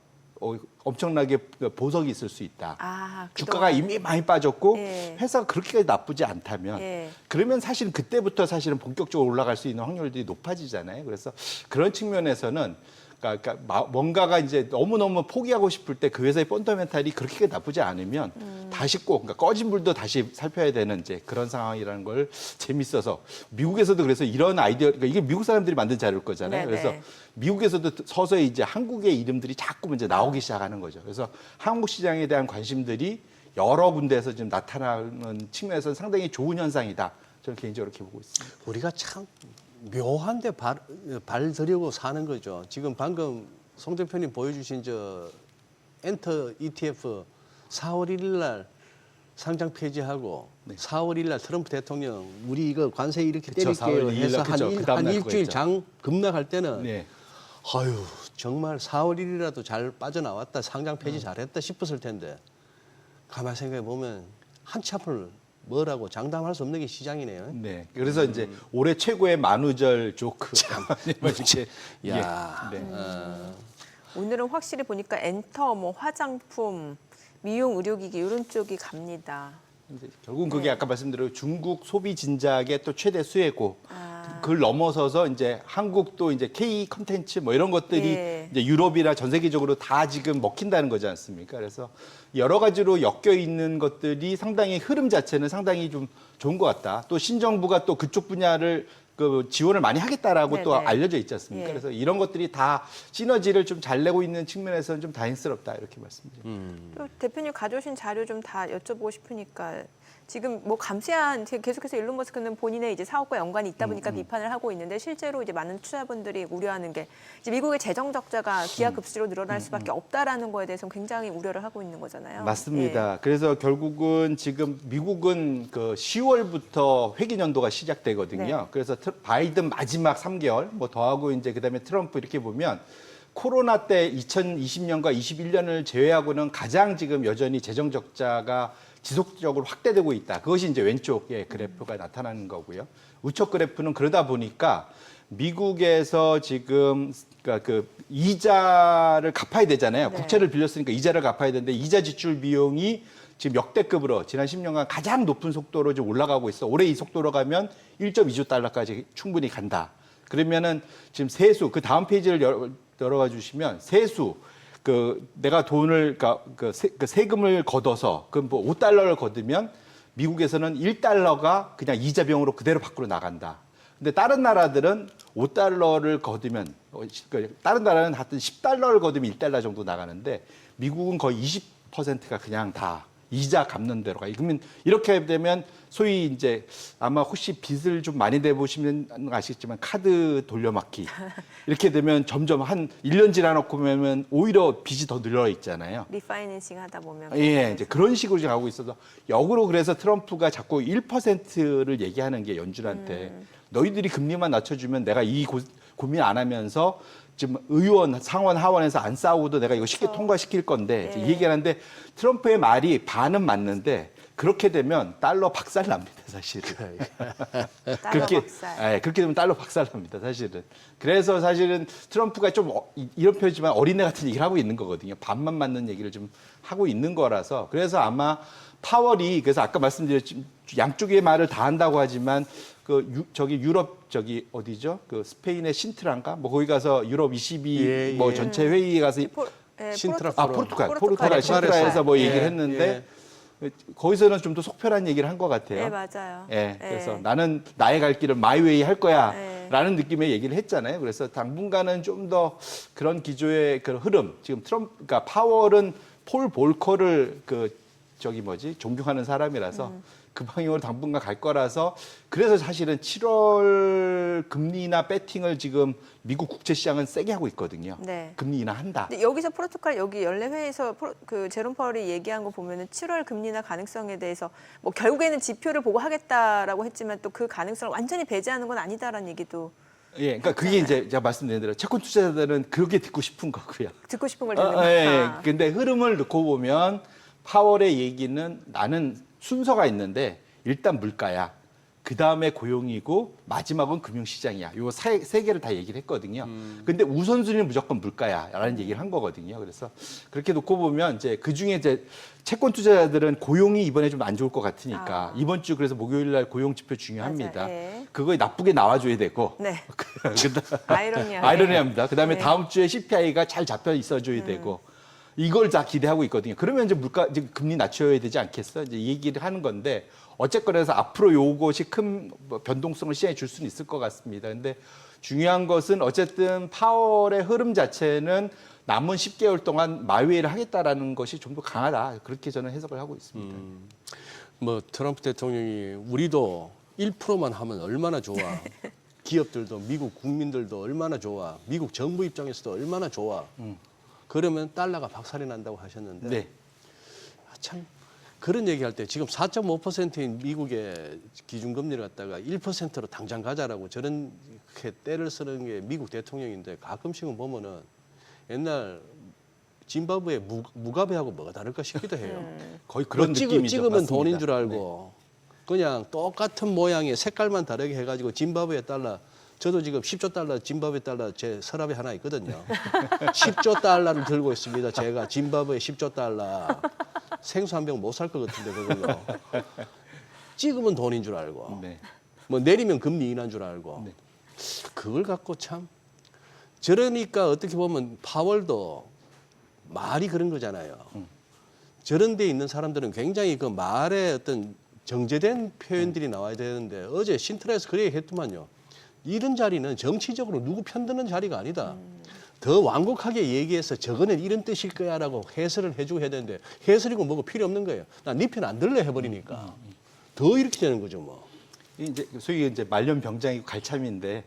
엄청나게 보석이 있을 수 있다. 주가가 이미 많이 빠졌고 예. 회사가 그렇게까지 나쁘지 않다면 예. 그러면 사실은 그때부터 사실은 본격적으로 올라갈 수 있는 확률들이 높아지잖아요. 그래서 그런 측면에서는 그러니까 뭔가가 이제 너무너무 포기하고 싶을 때 그 회사의 펀더멘탈이 그렇게 나쁘지 않으면 다시 그러니까 꺼진 불도 다시 살펴야 되는 이제 그런 상황이라는 걸 재밌어서 미국에서도 그래서 이런 아이디어 그러니까 이게 미국 사람들이 만든 자료일 거잖아요. 네네. 그래서 미국에서도 서서히 이제 한국의 이름들이 자꾸 이제 나오기 시작하는 거죠. 그래서 한국 시장에 대한 관심들이 여러 군데에서 지금 나타나는 측면에서는 상당히 좋은 현상이다. 저는 개인적으로 이렇게 보고 있습니다. 우리가 참 묘한데 발 들이고 사는 거죠. 지금 방금 송 대표님 보여주신 저 엔터 ETF 4월 1일 날 상장 폐지하고 4월 1일 날 트럼프 대통령 우리 이거 관세 이렇게 그쵸, 때릴게요 4월 2일 해서 날, 그쵸. 그 다음 한 날 일주일 그거 장 급락할 때는 네. 아유 정말 4월 1일이라도 잘 빠져나왔다 상장 폐지 잘했다 싶었을 텐데 가만히 생각해 보면 한치 앞을 뭐라고 장담할 수 없는 게 시장이네요. 네. 그래서 이제 올해 최고의 만우절 조크. 이렇게 야. 네. 오늘은 확실히 보니까 엔터, 뭐 화장품, 미용, 의료기기 이런 쪽이 갑니다. 이제 결국은 그게 아까 말씀드린 중국 소비 진작의 또 최대 수혜고 그걸 넘어서서 이제 한국도 이제 K 컨텐츠 뭐 이런 것들이 예. 이제 유럽이나 전 세계적으로 다 지금 먹힌다는 거지 않습니까? 그래서 여러 가지로 엮여 있는 것들이 상당히 흐름 자체는 상당히 좀 좋은 것 같다. 또 신정부가 또 그쪽 분야를 그 지원을 많이 하겠다라고 또 네네. 알려져 있지 않습니까? 예. 그래서 이런 것들이 다 시너지를 좀 잘 내고 있는 측면에서는 좀 다행스럽다 이렇게 말씀드립니다. 또 대표님 가져오신 자료 좀 다 여쭤보고 싶으니까 지금 뭐 감세한 계속해서 일론 머스크는 본인의 이제 사업과 연관이 있다 보니까 비판을 하고 있는데 실제로 이제 많은 투자분들이 우려하는 게 이제 미국의 재정 적자가 기하급수로 늘어날 수밖에 없다라는 거에 대해서 굉장히 우려를 하고 있는 거잖아요. 맞습니다. 그래서 결국은 지금 미국은 그 10월부터 회기 연도가 시작되거든요. 네. 그래서 바이든 마지막 3개월 뭐 더하고 이제 그다음에 트럼프 이렇게 보면 코로나 때 2020년과 21년을 제외하고는 가장 지금 여전히 재정 적자가 지속적으로 확대되고 있다. 그것이 이제 왼쪽에 그래프가 나타나는 거고요. 우측 그래프는 그러다 보니까 미국에서 지금 그러니까 그 이자를 갚아야 되잖아요. 네. 국채를 빌렸으니까 이자를 갚아야 되는데 이자 지출 비용이 지금 역대급으로 지난 10년간 가장 높은 속도로 좀 올라가고 있어. 올해 이 속도로 가면 1.2조 달러까지 충분히 간다. 그러면은 지금 세수 그 다음 페이지를 열어가 주시면 세수 그 내가 돈을 그 세금을 걷어서 그 뭐 5달러를 거두면 미국에서는 1달러가 그냥 이자 비용으로 그대로 밖으로 나간다. 근데 다른 나라들은 5달러를 거두면 다른 나라는 하여튼 10달러를 거두면 1달러 정도 나가는데 미국은 거의 20%가 그냥 다 이자 갚는 대로 가. 그러면 이렇게 되면 소위 이제 아마 혹시 빚을 좀 많이 내보시면 아시겠지만 카드 돌려막기 이렇게 되면 점점 한 1년 지나놓고 보면 오히려 빚이 더 늘어 있잖아요. 리파이낸싱 하다 보면 예, 이제 그런 식으로 지금 가고 있어서 역으로 그래서 트럼프가 자꾸 1%를 얘기하는 게 연준한테 너희들이 금리만 낮춰주면 내가 이 고민 안 하면서 지금 의원, 상원, 하원에서 안 싸우고도 내가 이거 쉽게 통과시킬 건데 예. 이 얘기하는데 트럼프의 말이 반은 맞는데 그렇게 되면 달러 박살 납니다, 사실은. 달러 박살. 예, 그렇게 되면 달러 박살 납니다, 사실은. 그래서 사실은 트럼프가 좀 이런 표현이지만 어린애 같은 얘기를 하고 있는 거거든요. 반만 맞는 얘기를 좀 하고 있는 거라서. 그래서 아마 파월이 그래서 아까 말씀드렸지만 양쪽의 말을 다 한다고 하지만 저기 유럽 저기 어디죠? 그 스페인의 신트란가? 뭐 거기 가서 유럽 22 예, 뭐 예. 전체 회의에 가서 신트라 포르투갈 신트라에서 뭐 얘기를 예, 했는데 거기서는 좀 더 속편한 얘기를 한 것 같아요. 네, 맞아요. 예, 예. 그래서 나는 나의 갈 길은 마이웨이 할 거야. 네. 라는 느낌의 얘기를 했잖아요. 그래서 당분간은 좀 더 그런 기조의 그런 흐름. 지금 그러니까 파월은 폴 볼커를 존경하는 사람이라서 그 방향으로 당분간 갈 거라서 그래서 사실은 7월 금리나 배팅을 지금 미국 국채 시장은 세게 하고 있거든요. 네. 금리 인하한다. 근데 여기서 포르투갈 여기 연례 회의에서 그 제롬 파월이 얘기한 거 보면은 7월 금리 인하 가능성에 대해서 뭐 결국에는 지표를 보고 하겠다라고 했지만 또 그 가능성을 완전히 배제하는 건 아니다라는 얘기도 예, 그러니까 그게 이제 제가 말씀드린 대로 채권 투자자들은 그렇게 듣고 싶은 거고요. 듣고 싶은 걸 듣는 거야. 예. 근데 흐름을 놓고 보면 파월의 얘기는 나는 순서가 있는데 일단 물가야. 그 다음에 고용이고 마지막은 금융시장이야. 요 세 개를 다 얘기를 했거든요. 근데 우선순위는 무조건 물가야라는 얘기를 한 거거든요. 그래서 그렇게 놓고 보면 이제 그 중에 이제 채권 투자자들은 고용이 이번에 좀 안 좋을 것 같으니까 이번 주 그래서 목요일 날 고용 지표 중요합니다. 맞아요. 예. 그거 나쁘게 나와줘야 되고. 네. 아이러니합니다. 아이러니하네. 그다음에 네. 다음 주에 CPI가 잘 잡혀 있어줘야 되고 이걸 다 기대하고 있거든요. 그러면 이제 이제 금리 낮춰야 되지 않겠어? 이제 이 얘기를 하는 건데 어쨌거나 해서 앞으로 요것이 큰 변동성을 시장에 줄 수는 있을 것 같습니다. 근데 중요한 것은 어쨌든 파월의 흐름 자체는 남은 10개월 동안 마이웨이를 하겠다라는 것이 좀 더 강하다. 그렇게 저는 해석을 하고 있습니다. 뭐 트럼프 대통령이 우리도 1%만 하면 얼마나 좋아. 기업들도 미국 국민들도 얼마나 좋아. 미국 정부 입장에서도 얼마나 좋아. 그러면 달러가 박살이 난다고 하셨는데 네. 참 그런 얘기할 때 지금 4.5%인 미국의 기준금리를 갖다가 1%로 당장 가자라고 저런 때를 쓰는 게 미국 대통령인데 가끔씩은 보면은 옛날 짐바브웨 무가베하고 뭐가 다를까 싶기도 해요. 거의 그런 느낌이죠. 찍으면 맞습니다. 돈인 줄 알고 그냥 똑같은 모양의 색깔만 다르게 해가지고 짐바브웨 달러 저도 지금 10조 달러 짐바브웨 달러 제 서랍에 하나 있거든요. 10조 달러를 들고 있습니다. 제가 짐바브웨 10조 달러 생수 한 병 못 살 것 같은데 그걸로 찍으면 돈인 줄 알고 네. 뭐 내리면 금리 인하인 줄 알고 네. 그걸 갖고 참 저러니까 어떻게 보면 파월도 말이 그런 거잖아요. 저런 데 있는 사람들은 굉장히 그 말에 어떤 정제된 표현들이 나와야 되는데 어제 신트라에서 그 얘기 했더만요. 이런 자리는 정치적으로 누구 편드는 자리가 아니다. 더 완곡하게 얘기해서 저거는 이런 뜻일 거야라고 해설을 해주고 해야 되는데 해설이고 뭐고 필요 없는 거예요. 난 네 편 안 들래 해버리니까 더 이렇게 되는 거죠 뭐. 이제 소위 이제 말년병장이고 갈참인데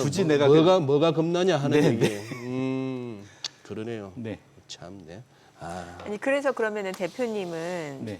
굳이 뭐, 내가 뭐가 겁나냐 하는 네, 얘기. 그러네요. 네. 참, 네. 아니 그래서 그러면은 대표님은 네.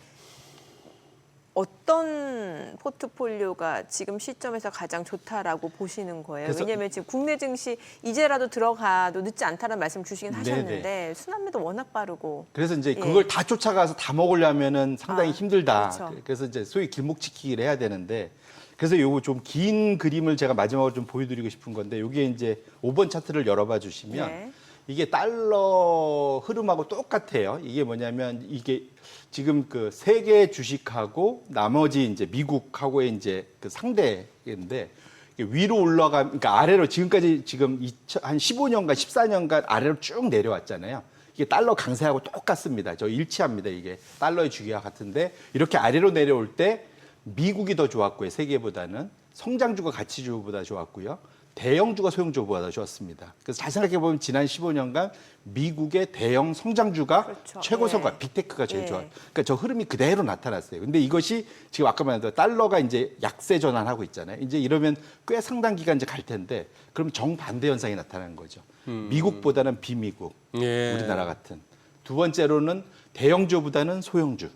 어떤 포트폴리오가 지금 시점에서 가장 좋다라고 보시는 거예요? 그래서- 왜냐하면 지금 국내 증시 이제라도 들어가도 늦지 않다는 말씀 주시긴 네네. 하셨는데 순환매도 워낙 빠르고 그래서 이제 예. 그걸 다 쫓아가서 다 먹으려면은 상당히 아, 힘들다. 그렇죠. 그래서 이제 소위 길목지키기를 해야 되는데 그래서 요거 좀 긴 그림을 제가 마지막으로 좀 보여드리고 싶은 건데 요게 이제 5번 차트를 열어봐 주시면 네. 이게 달러 흐름하고 똑같아요. 이게 뭐냐면 이게 지금 그 세계 주식하고 나머지 이제 미국하고의 이제 그 상대인데 이게 위로 올라가 그러니까 아래로 지금까지 지금 한 15년간 14년간 아래로 쭉 내려왔잖아요. 이게 달러 강세하고 똑같습니다. 저 일치합니다. 이게 달러의 주기와 같은데 이렇게 아래로 내려올 때 미국이 더 좋았고요. 세계보다는 성장주가 가치주보다 좋았고요. 대형주가 소형주보다 좋았습니다. 그래서 잘 생각해 보면 지난 15년간 미국의 대형 성장주가 그렇죠. 최고 성과, 예. 빅테크가 제일 예. 좋아요. 그러니까 저 흐름이 그대로 나타났어요. 근데 이것이 지금 아까 말한 대로 달러가 이제 약세 전환하고 있잖아요. 이제 이러면 꽤 상당 기간 이제 갈 텐데 그럼 정반대 현상이 나타나는 거죠. 미국보다는 비미국, 예. 우리나라 같은. 두 번째로는 대형주보다는 소형주.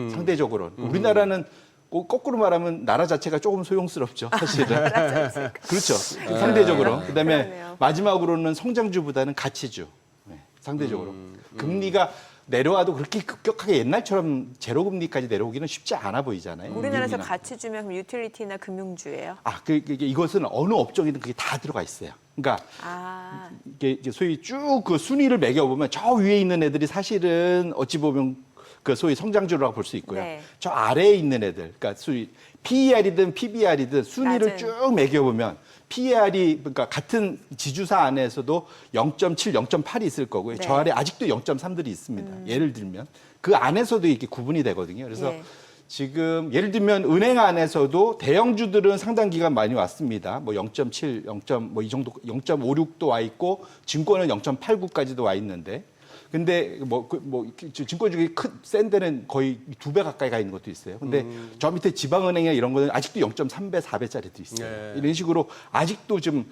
상대적으로 우리나라는 거꾸로 말하면 나라 자체가 조금 소용스럽죠, 사실은. 그렇죠. 상대적으로. 그다음에 그러네요. 마지막으로는 성장주보다는 가치주. 네, 상대적으로. 금리가 내려와도 그렇게 급격하게 옛날처럼 제로금리까지 내려오기는 쉽지 않아 보이잖아요. 우리나라에서 미국이나. 가치 주면 그럼 유틸리티나 금융주예요? 이것은 어느 업종이든 그게 다 들어가 있어요. 그러니까 아, 이게 소위 쭉 그 순위를 매겨보면 저 위에 있는 애들이 사실은 어찌 보면 그 소위 성장주라고 볼 수 있고요. 네. 저 아래에 있는 애들, 그러니까 소위 PER이든 PBR이든 순위를 낮은. 쭉 매겨보면 PER이 그러니까 같은 지주사 안에서도 0.7, 0.8이 있을 거고요. 네. 저 아래 아직도 0.3들이 있습니다. 예를 들면 그 안에서도 이렇게 구분이 되거든요. 그래서 예. 지금 예를 들면 은행 안에서도 대형주들은 상당 기간 많이 왔습니다. 뭐 0.7, 0. 뭐 이 정도 0.56도 와 있고 증권은 0.89까지도 와 있는데 근데 증권 중에 센 데는 거의 2배 가까이 가 있는 것도 있어요. 근데 저 밑에 지방은행이나 이런 거는 아직도 0.3배, 4배짜리도 있어요. 네. 이런 식으로 아직도 좀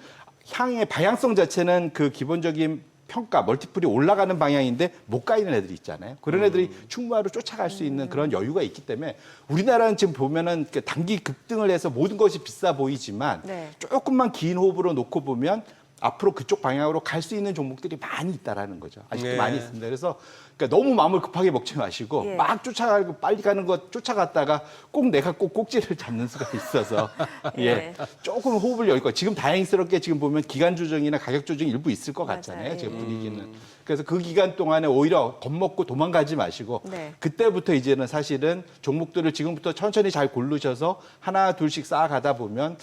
향의 방향성 자체는 그 기본적인 평가, 멀티플이 올라가는 방향인데 못 가 있는 애들이 있잖아요. 그런 애들이 충분하로 쫓아갈 수 있는 그런 여유가 있기 때문에 우리나라는 지금 보면은 단기 급등을 해서 모든 것이 비싸 보이지만 네. 조금만 긴 호흡으로 놓고 보면 앞으로 그쪽 방향으로 갈 수 있는 종목들이 많이 있다라는 거죠. 아직도 네. 많이 있습니다. 그래서 그러니까 너무 마음을 급하게 먹지 마시고 예. 막 쫓아가고 빨리 가는 거 쫓아갔다가 꼭 내가 꼭 꼭지를 잡는 수가 있어서 예. 예. 조금 호흡을 열고 지금 다행스럽게 지금 보면 기간 조정이나 가격 조정이 일부 있을 것 맞아요. 같잖아요. 예. 지금 분위기는. 그래서 그 기간 동안에 오히려 겁먹고 도망가지 마시고 네. 그때부터 이제는 사실은 종목들을 지금부터 천천히 잘 고르셔서 하나 둘씩 쌓아가다 보면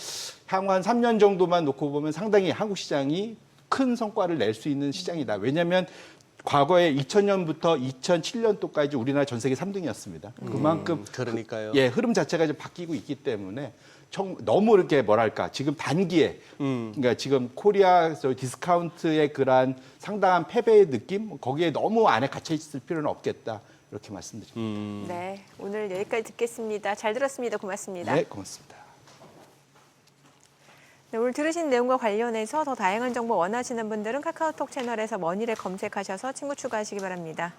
향후 한 3년 정도만 놓고 보면 상당히 한국 시장이 큰 성과를 낼 수 있는 시장이다. 왜냐하면 과거에 2000년부터 2007년도까지 우리나라 전 세계 3등이었습니다. 그만큼 그러니까요. 예, 흐름 자체가 좀 바뀌고 있기 때문에 너무 이렇게 뭐랄까 지금 단기에 그러니까 지금 코리아 디스카운트의 그러한 상당한 패배의 느낌 거기에 너무 안에 갇혀 있을 필요는 없겠다 이렇게 말씀드립니다. 네. 오늘 여기까지 듣겠습니다. 잘 들었습니다. 고맙습니다. 네, 고맙습니다. 네, 오늘 들으신 내용과 관련해서 더 다양한 정보 원하시는 분들은 카카오톡 채널에서 머니를 검색하셔서 친구 추가하시기 바랍니다.